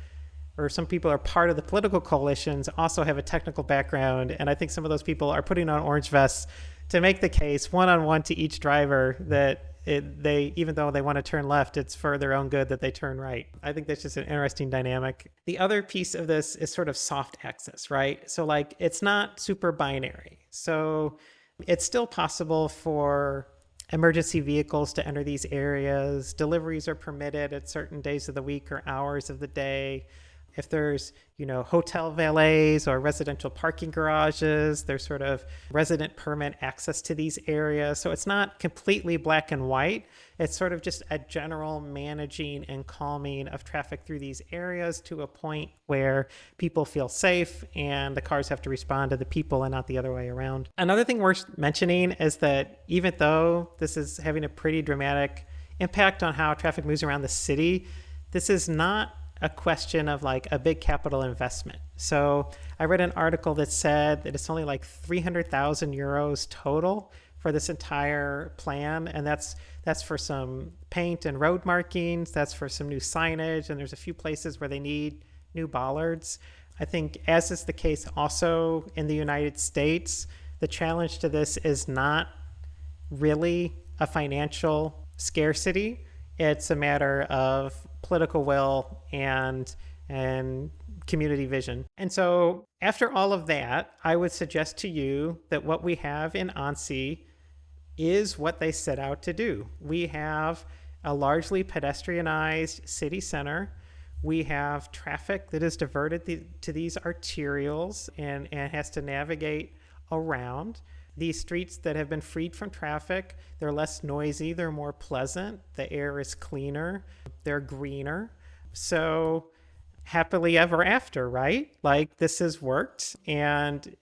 or some people are part of the political coalitions, also have a technical background. And I think some of those people are putting on orange vests to make the case one-on-one to each driver that they, even though they want to turn left, it's for their own good that they turn right. I think that's just an interesting dynamic. The other piece of this is sort of soft access, right? So like it's not super binary. So it's still possible for emergency vehicles to enter these areas. Deliveries are permitted at certain days of the week or hours of the day. If there's, hotel valets or residential parking garages, there's sort of resident permit access to these areas. So it's not completely black and white. It's sort of just a general managing and calming of traffic through these areas to a point where people feel safe and the cars have to respond to the people and not the other way around. Another thing worth mentioning is that even though this is having a pretty dramatic impact on how traffic moves around the city, this is not a question of like a big capital investment. So I read an article that said that it's only like 300,000 euros total for this entire plan. And that's for some paint and road markings. That's for some new signage. And there's a few places where they need new bollards. I think, as is the case also in the United States, the challenge to this is not really a financial scarcity. It's a matter of political will and community vision. And so after all of that, I would suggest to you that what we have in Annecy is what they set out to do. We have a largely pedestrianized city center. We have traffic that is diverted to these arterials and has to navigate around. These streets that have been freed from traffic, they're less noisy, they're more pleasant, the air is cleaner, they're greener. So happily ever after, right? Like this has worked and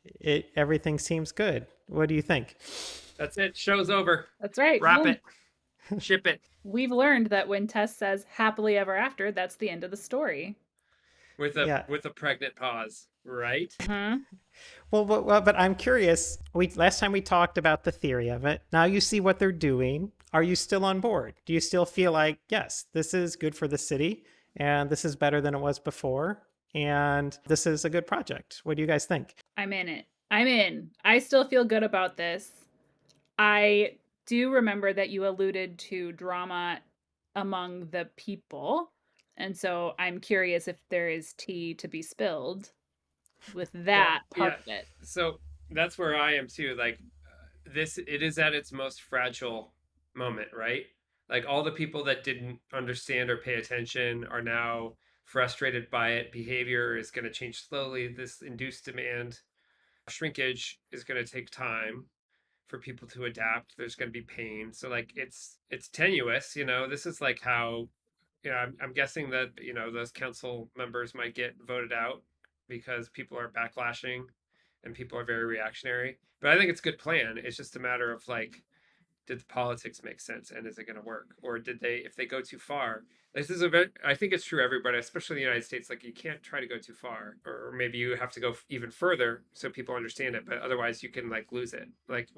everything seems good. What do you think? That's it. Show's over. That's right. Wrap it. Ship it. We've learned that when Tess says happily ever after, that's the end of the story. With a pregnant pause, right? Mm-hmm. Well, but I'm curious. Last time we talked about the theory of it. Now you see what they're doing. Are you still on board? Do you still feel like, yes, this is good for the city and this is better than it was before and this is a good project? What do you guys think? I'm in it. I'm in. I still feel good about this. I do remember that you alluded to drama among the people. And so I'm curious if there is tea to be spilled with that part of it. So that's where I am too. Like it is at its most fragile moment, right? Like all the people that didn't understand or pay attention are now frustrated by it. Behavior is going to change slowly. This induced demand shrinkage is going to take time for people to adapt. There's going to be pain. So like it's tenuous, you know. This is like how, you know, I'm guessing that, you know, those council members might get voted out because people are backlashing and people are very reactionary. But I think it's a good plan. It's just a matter of like, did the politics make sense and is it going to work? Or did they, if they go too far, this is a very, I think it's true everybody, especially in the United States, like you can't try to go too far, or maybe you have to go even further so people understand it, but otherwise you can like lose it. Like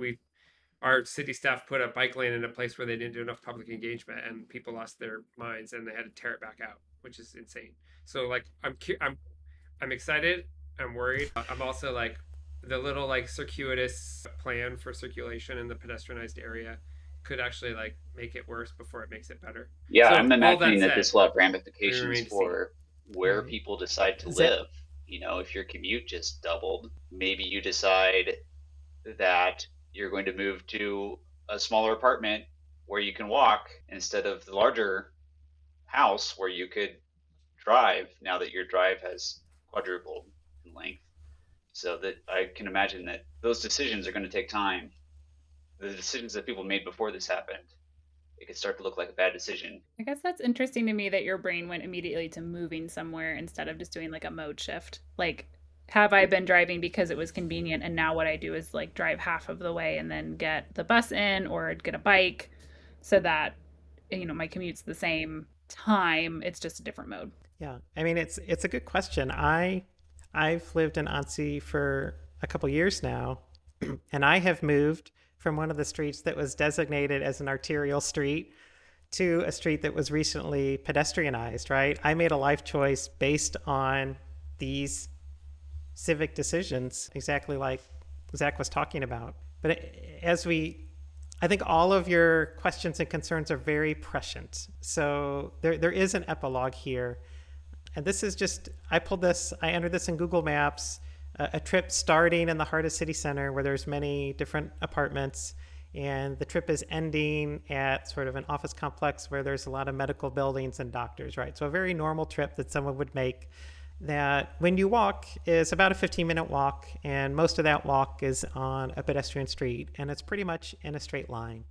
our city staff put a bike lane in a place where they didn't do enough public engagement and people lost their minds and they had to tear it back out, which is insane. So like I'm excited, I'm worried. I'm also like the little like circuitous plan for circulation in the pedestrianized area could actually like make it worse before it makes it better. Yeah, So I'm imagining that that this said, will have we ramifications remain to see. for where Right. people decide to Is that live. You know, if your commute just doubled, maybe you decide that you're going to move to a smaller apartment where you can walk instead of the larger house where you could drive, now that your drive has quadrupled in length. So that I can imagine that those decisions are going to take time. The decisions that people made before this happened, it could start to look like a bad decision. I guess that's interesting to me that your brain went immediately to moving somewhere instead of just doing like a mode shift. Like, have I been driving because it was convenient, and now what I do is like drive half of the way and then get the bus in or get a bike so that, you know, my commute's the same time, it's just a different mode. Yeah, I mean it's a good question. I've lived in Annecy for a couple years now, and I have moved from one of the streets that was designated as an arterial street to a street that was recently pedestrianized, right? I made a life choice based on these civic decisions, exactly like Zach was talking about. But as we, I think all of your questions and concerns are very prescient. So there is an epilogue here. And this is just, I entered this in Google Maps, a trip starting in the heart of city center where there's many different apartments. And the trip is ending at sort of an office complex where there's a lot of medical buildings and doctors, right? So a very normal trip that someone would make, that when you walk is about a 15-minute walk, and most of that walk is on a pedestrian street, and it's pretty much in a straight line.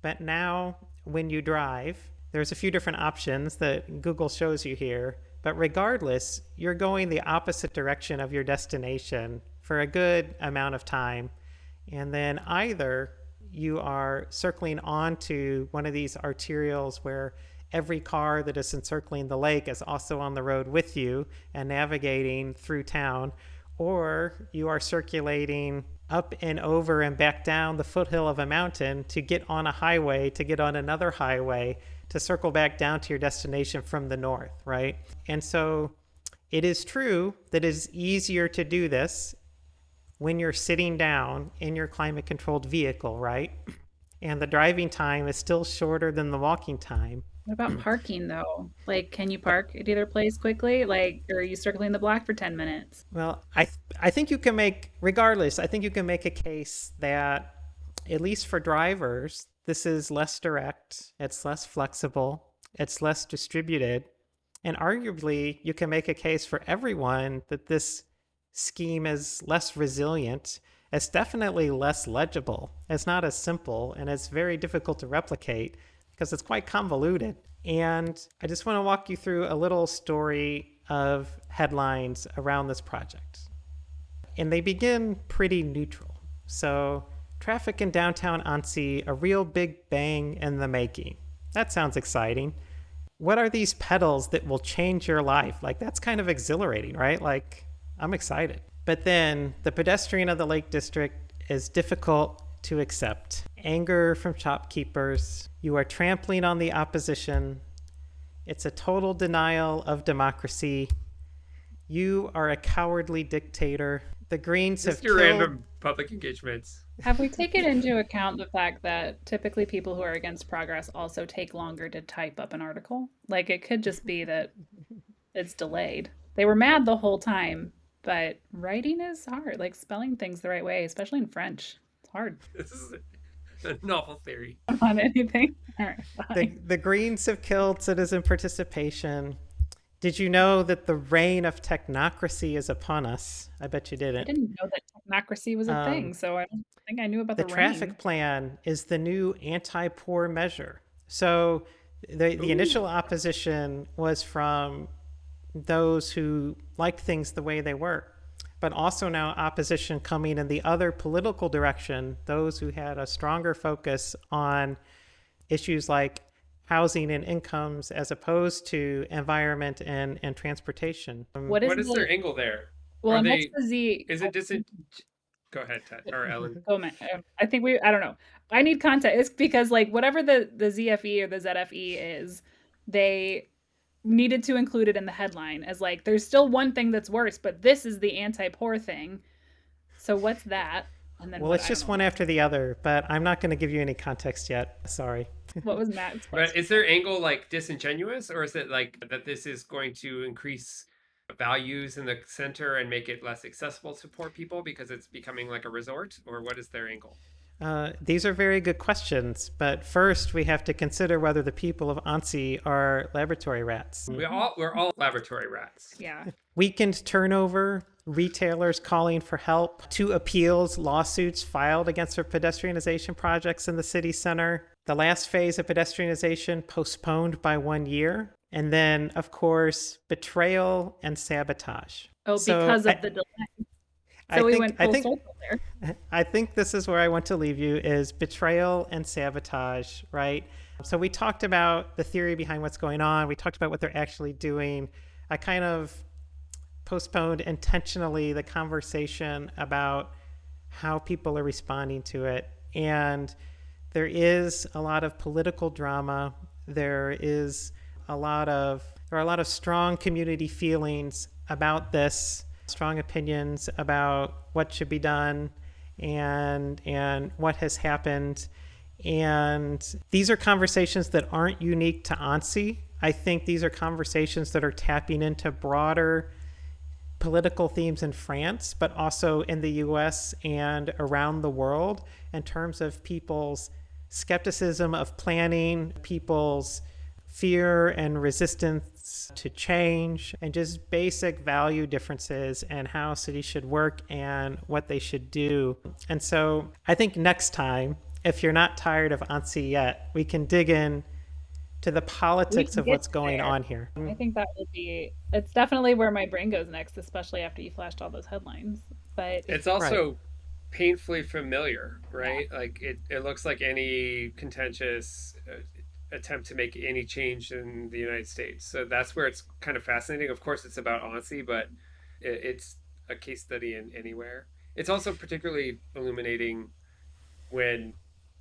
But now when you drive, there's a few different options that Google shows you here, but regardless, you're going the opposite direction of your destination for a good amount of time. And then either you are circling onto one of these arterials where every car that is encircling the lake is also on the road with you and navigating through town, or you are circulating up and over and back down the foothill of a mountain to get on a highway, to get on another highway, to circle back down to your destination from the north, right? And so it is true that it is easier to do this when you're sitting down in your climate controlled vehicle, right? And the driving time is still shorter than the walking time. What about parking though? Like, can you park at either place quickly? Like, or are you circling the block for 10 minutes? Well, I think you can make, regardless, I think you can make a case that, at least for drivers, this is less direct, it's less flexible, it's less distributed. And arguably, you can make a case for everyone that this scheme is less resilient. It's definitely less legible. It's not as simple, and it's very difficult to replicate because it's quite convoluted. And I just want to walk you through a little story of headlines around this project. And they begin pretty neutral. So, traffic in downtown Annecy, a real big bang in the making. That sounds exciting. What are these pedals that will change your life? Like, that's kind of exhilarating, right? Like, I'm excited. But then the pedestrian of the Lake District is difficult to accept. Anger from shopkeepers. You are trampling on the opposition. It's a total denial of democracy. You are a cowardly dictator. The Greens have Just your killed. random public engagements. Have we taken into account the fact that typically people who are against progress also take longer to type up an article? Like it could just be that it's delayed. They were mad the whole time, but writing is hard. Like spelling things the right way, especially in French. It's hard This is a novel theory. on anything. All right, fine. The Greens have killed citizen participation. Did you know that the reign of technocracy is upon us? I bet you I didn't. didn't know that technocracy was a thing, Um, so I don't think I knew about the the traffic rain. plan is the new anti-poor measure. So the initial opposition was from those who liked things the way they were, but also now opposition coming in the other political direction, those who had a stronger focus on issues like housing and incomes as opposed to environment and transportation. What is their angle there? Well, Are and what's they? the Z? Is it Go ahead, Ted or Ellen. Oh man, I think I don't know. I need context because like whatever the ZFE or the ZFE is, they needed to include it in the headline as like there's still one thing that's worse, but this is the anti-poor thing. So what's that? And then Well, it's just one after the other, but I'm not going to give you any context yet. Sorry. What was Matt's But question? is their angle like disingenuous, or is it like that this is going to increase values in the center and make it less accessible to poor people because it's becoming like a resort, or what is their angle? These are very good questions, but first we have to consider whether the people of Annecy are laboratory rats. We're all laboratory rats. Yeah. Weakened turnover, retailers calling for help, 2 appeals lawsuits filed against their pedestrianization projects in the city center, the last phase of pedestrianization postponed by 1 year, and then, of course, betrayal and sabotage. Oh, because of the delay. So we went full circle there. I think this is where I want to leave you is betrayal and sabotage, right? So we talked about the theory behind what's going on. We talked about what they're actually doing. I kind of postponed intentionally the conversation about how people are responding to it. And there is a lot of political drama. There are a lot of strong community feelings about this, strong opinions about what should be done and what has happened. And these are conversations that aren't unique to Annecy. I think these are conversations that are tapping into broader political themes in France, but also in the US and around the world in terms of people's skepticism of planning, people's fear and resistance to change, and just basic value differences and how cities should work and what they should do. And so I think next time, if you're not tired of Annecy yet, we can dig in to the politics of what's going on here. I think that would be, it's definitely where my brain goes next, especially after you flashed all those headlines. But it's also painfully familiar, right? Yeah. Like it looks like any contentious attempt to make any change in the United States. So that's where it's kind of fascinating. Of course, it's about Annecy, but it's a case study in anywhere. It's also particularly illuminating when,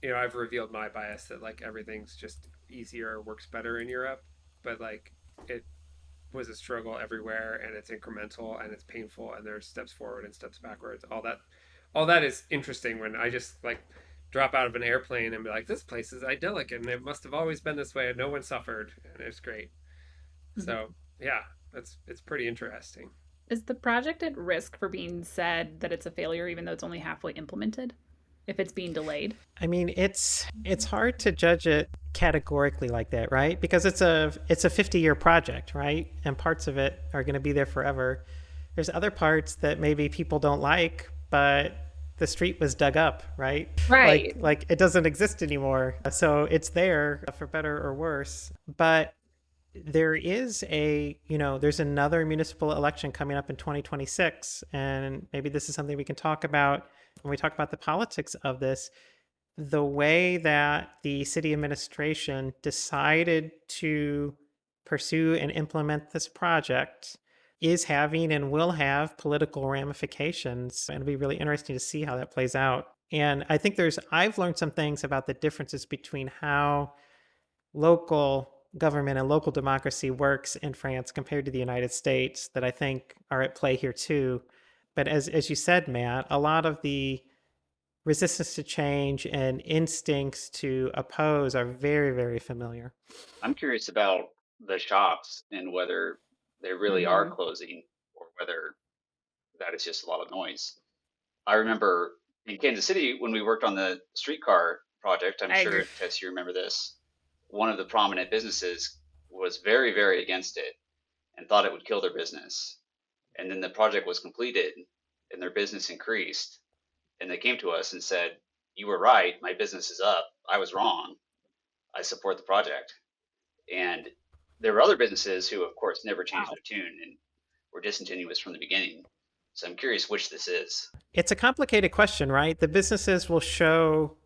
I've revealed my bias that like everything's just easier, works better in Europe, but like it was a struggle everywhere, and it's incremental and it's painful, and there's steps forward and steps backwards. All that is interesting when I just like drop out of an airplane and be like, this place is idyllic and it must have always been this way and no one suffered, and it's great. Mm-hmm. So yeah, it's pretty interesting. Is the project at risk for being said that it's a failure even though it's only halfway implemented if it's being delayed? I mean, it's hard to judge it categorically like that, right? Because it's a 50-year project, right? And parts of it are going to be there forever. There's other parts that maybe people don't like, but the street was dug up, right? Right. Like it doesn't exist anymore. So it's there for better or worse. But there is there's another municipal election coming up in 2026. And maybe this is something we can talk about when we talk about the politics of this. The way that the city administration decided to pursue and implement this project is having and will have political ramifications. And it'll be really interesting to see how that plays out. And I think I've learned some things about the differences between how local government and local democracy works in France compared to the United States that I think are at play here too. But as you said, Matt, a lot of the resistance to change and instincts to oppose are very, very familiar. I'm curious about the shops and whether they really are Mm-hmm. closing or whether that is just a lot of noise. I remember in Kansas City when we worked on the streetcar project, I'm I agree. sure, Tess, you remember this. One of the prominent businesses was very, very against it and thought it would kill their business. And then the project was completed and their business increased. And they came to us and said, "You were right. My business is up. I was wrong. I support the project." And there were other businesses who, of course, never changed Wow. their tune and were disingenuous from the beginning. So I'm curious which this is. It's a complicated question, right? The businesses will show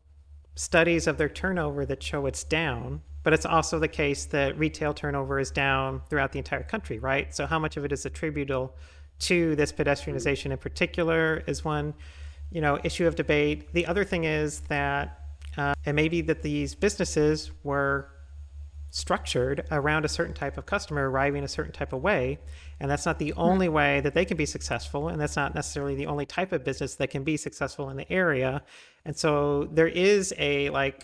studies of their turnover that show it's down, but it's also the case that retail turnover is down throughout the entire country, right? So how much of it is attributable to this pedestrianization in particular is one, issue of debate. The other thing is that it may be that these businesses were structured around a certain type of customer arriving a certain type of way, and that's not the only way that they can be successful, and that's not necessarily the only type of business that can be successful in the area. And so there is a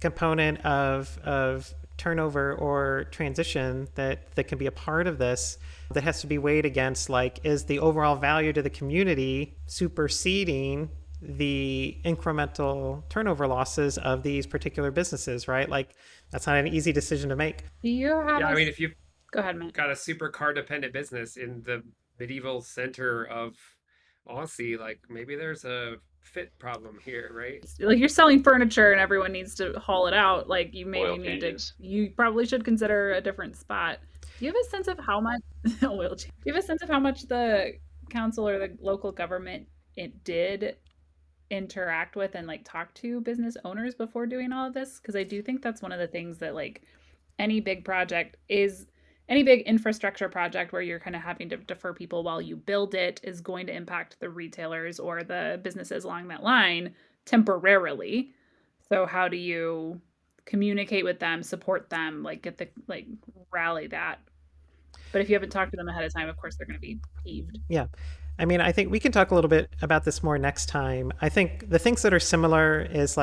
component of turnover or transition that can be a part of this that has to be weighed against, is the overall value to the community superseding the incremental turnover losses of these particular businesses, right? That's not an easy decision to make. Do you have Yeah, I mean, if you've Go ahead, Matt. got a super car dependent business in the medieval center of Aussie, maybe there's a fit problem here, right? Like you're selling furniture and everyone needs to haul it out. Like you maybe Oil need changes. you probably should consider a different spot. Do you have a sense of how much oil change? Do you have a sense of how much the council or the local government it did interact with and talk to business owners before doing all of this? Because I do think that's one of the things that any big project is any big infrastructure project where you're kind of having to defer people while you build it is going to impact the retailers or the businesses along that line temporarily. So how do you communicate with them, support them, get the rally that? But if you haven't talked to them ahead of time, of course they're going to be peeved. Yeah. I mean, I think we can talk a little bit about this more next time. I think the things that are similar is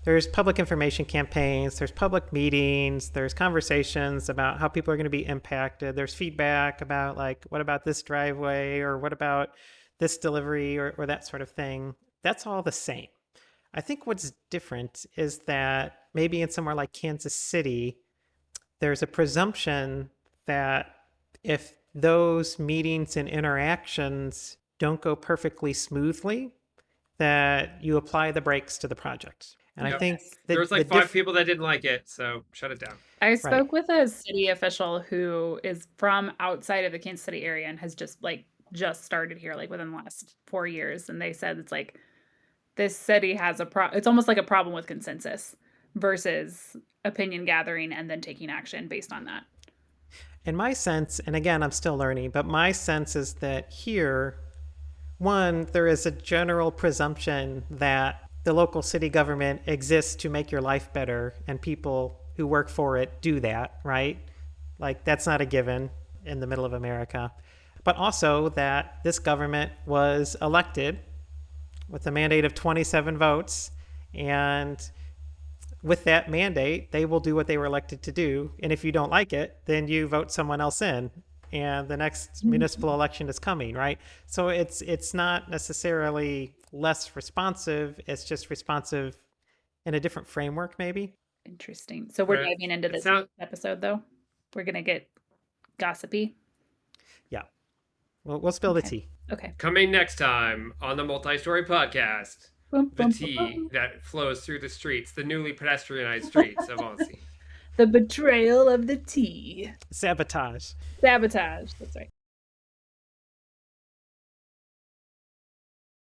there's public information campaigns, there's public meetings, there's conversations about how people are going to be impacted, there's feedback about what about this driveway or what about this delivery or that sort of thing. That's all the same. I think what's different is that maybe in somewhere like Kansas City, there's a presumption that if those meetings and interactions don't go perfectly smoothly, that you apply the brakes to the project. And Yep. I think There was five people that didn't like it, so shut it down. I spoke with a city official who is from outside of the Kansas City area and has just started here within the last 4 years, and they said it's this city has it's almost like a problem with consensus versus opinion gathering and then taking action based on that. In my sense, and again, I'm still learning, but my sense is that here, one, there is a general presumption that the local city government exists to make your life better, and people who work for it do that, right? That's not a given in the middle of America. But also that this government was elected with a mandate of 27 votes, and with that mandate, they will do what they were elected to do. And if you don't like it, then you vote someone else in, and the next municipal election is coming, right? So it's not necessarily less responsive. It's just responsive in a different framework, maybe. Interesting. So we're diving into this episode, though. We're gonna get gossipy. Yeah, we'll spill the tea. Okay. Coming next time on the Multi-Story Podcast. The tea that flows through the streets, the newly pedestrianized streets of Annecy. The betrayal of the tea. Sabotage. Sabotage. That's right.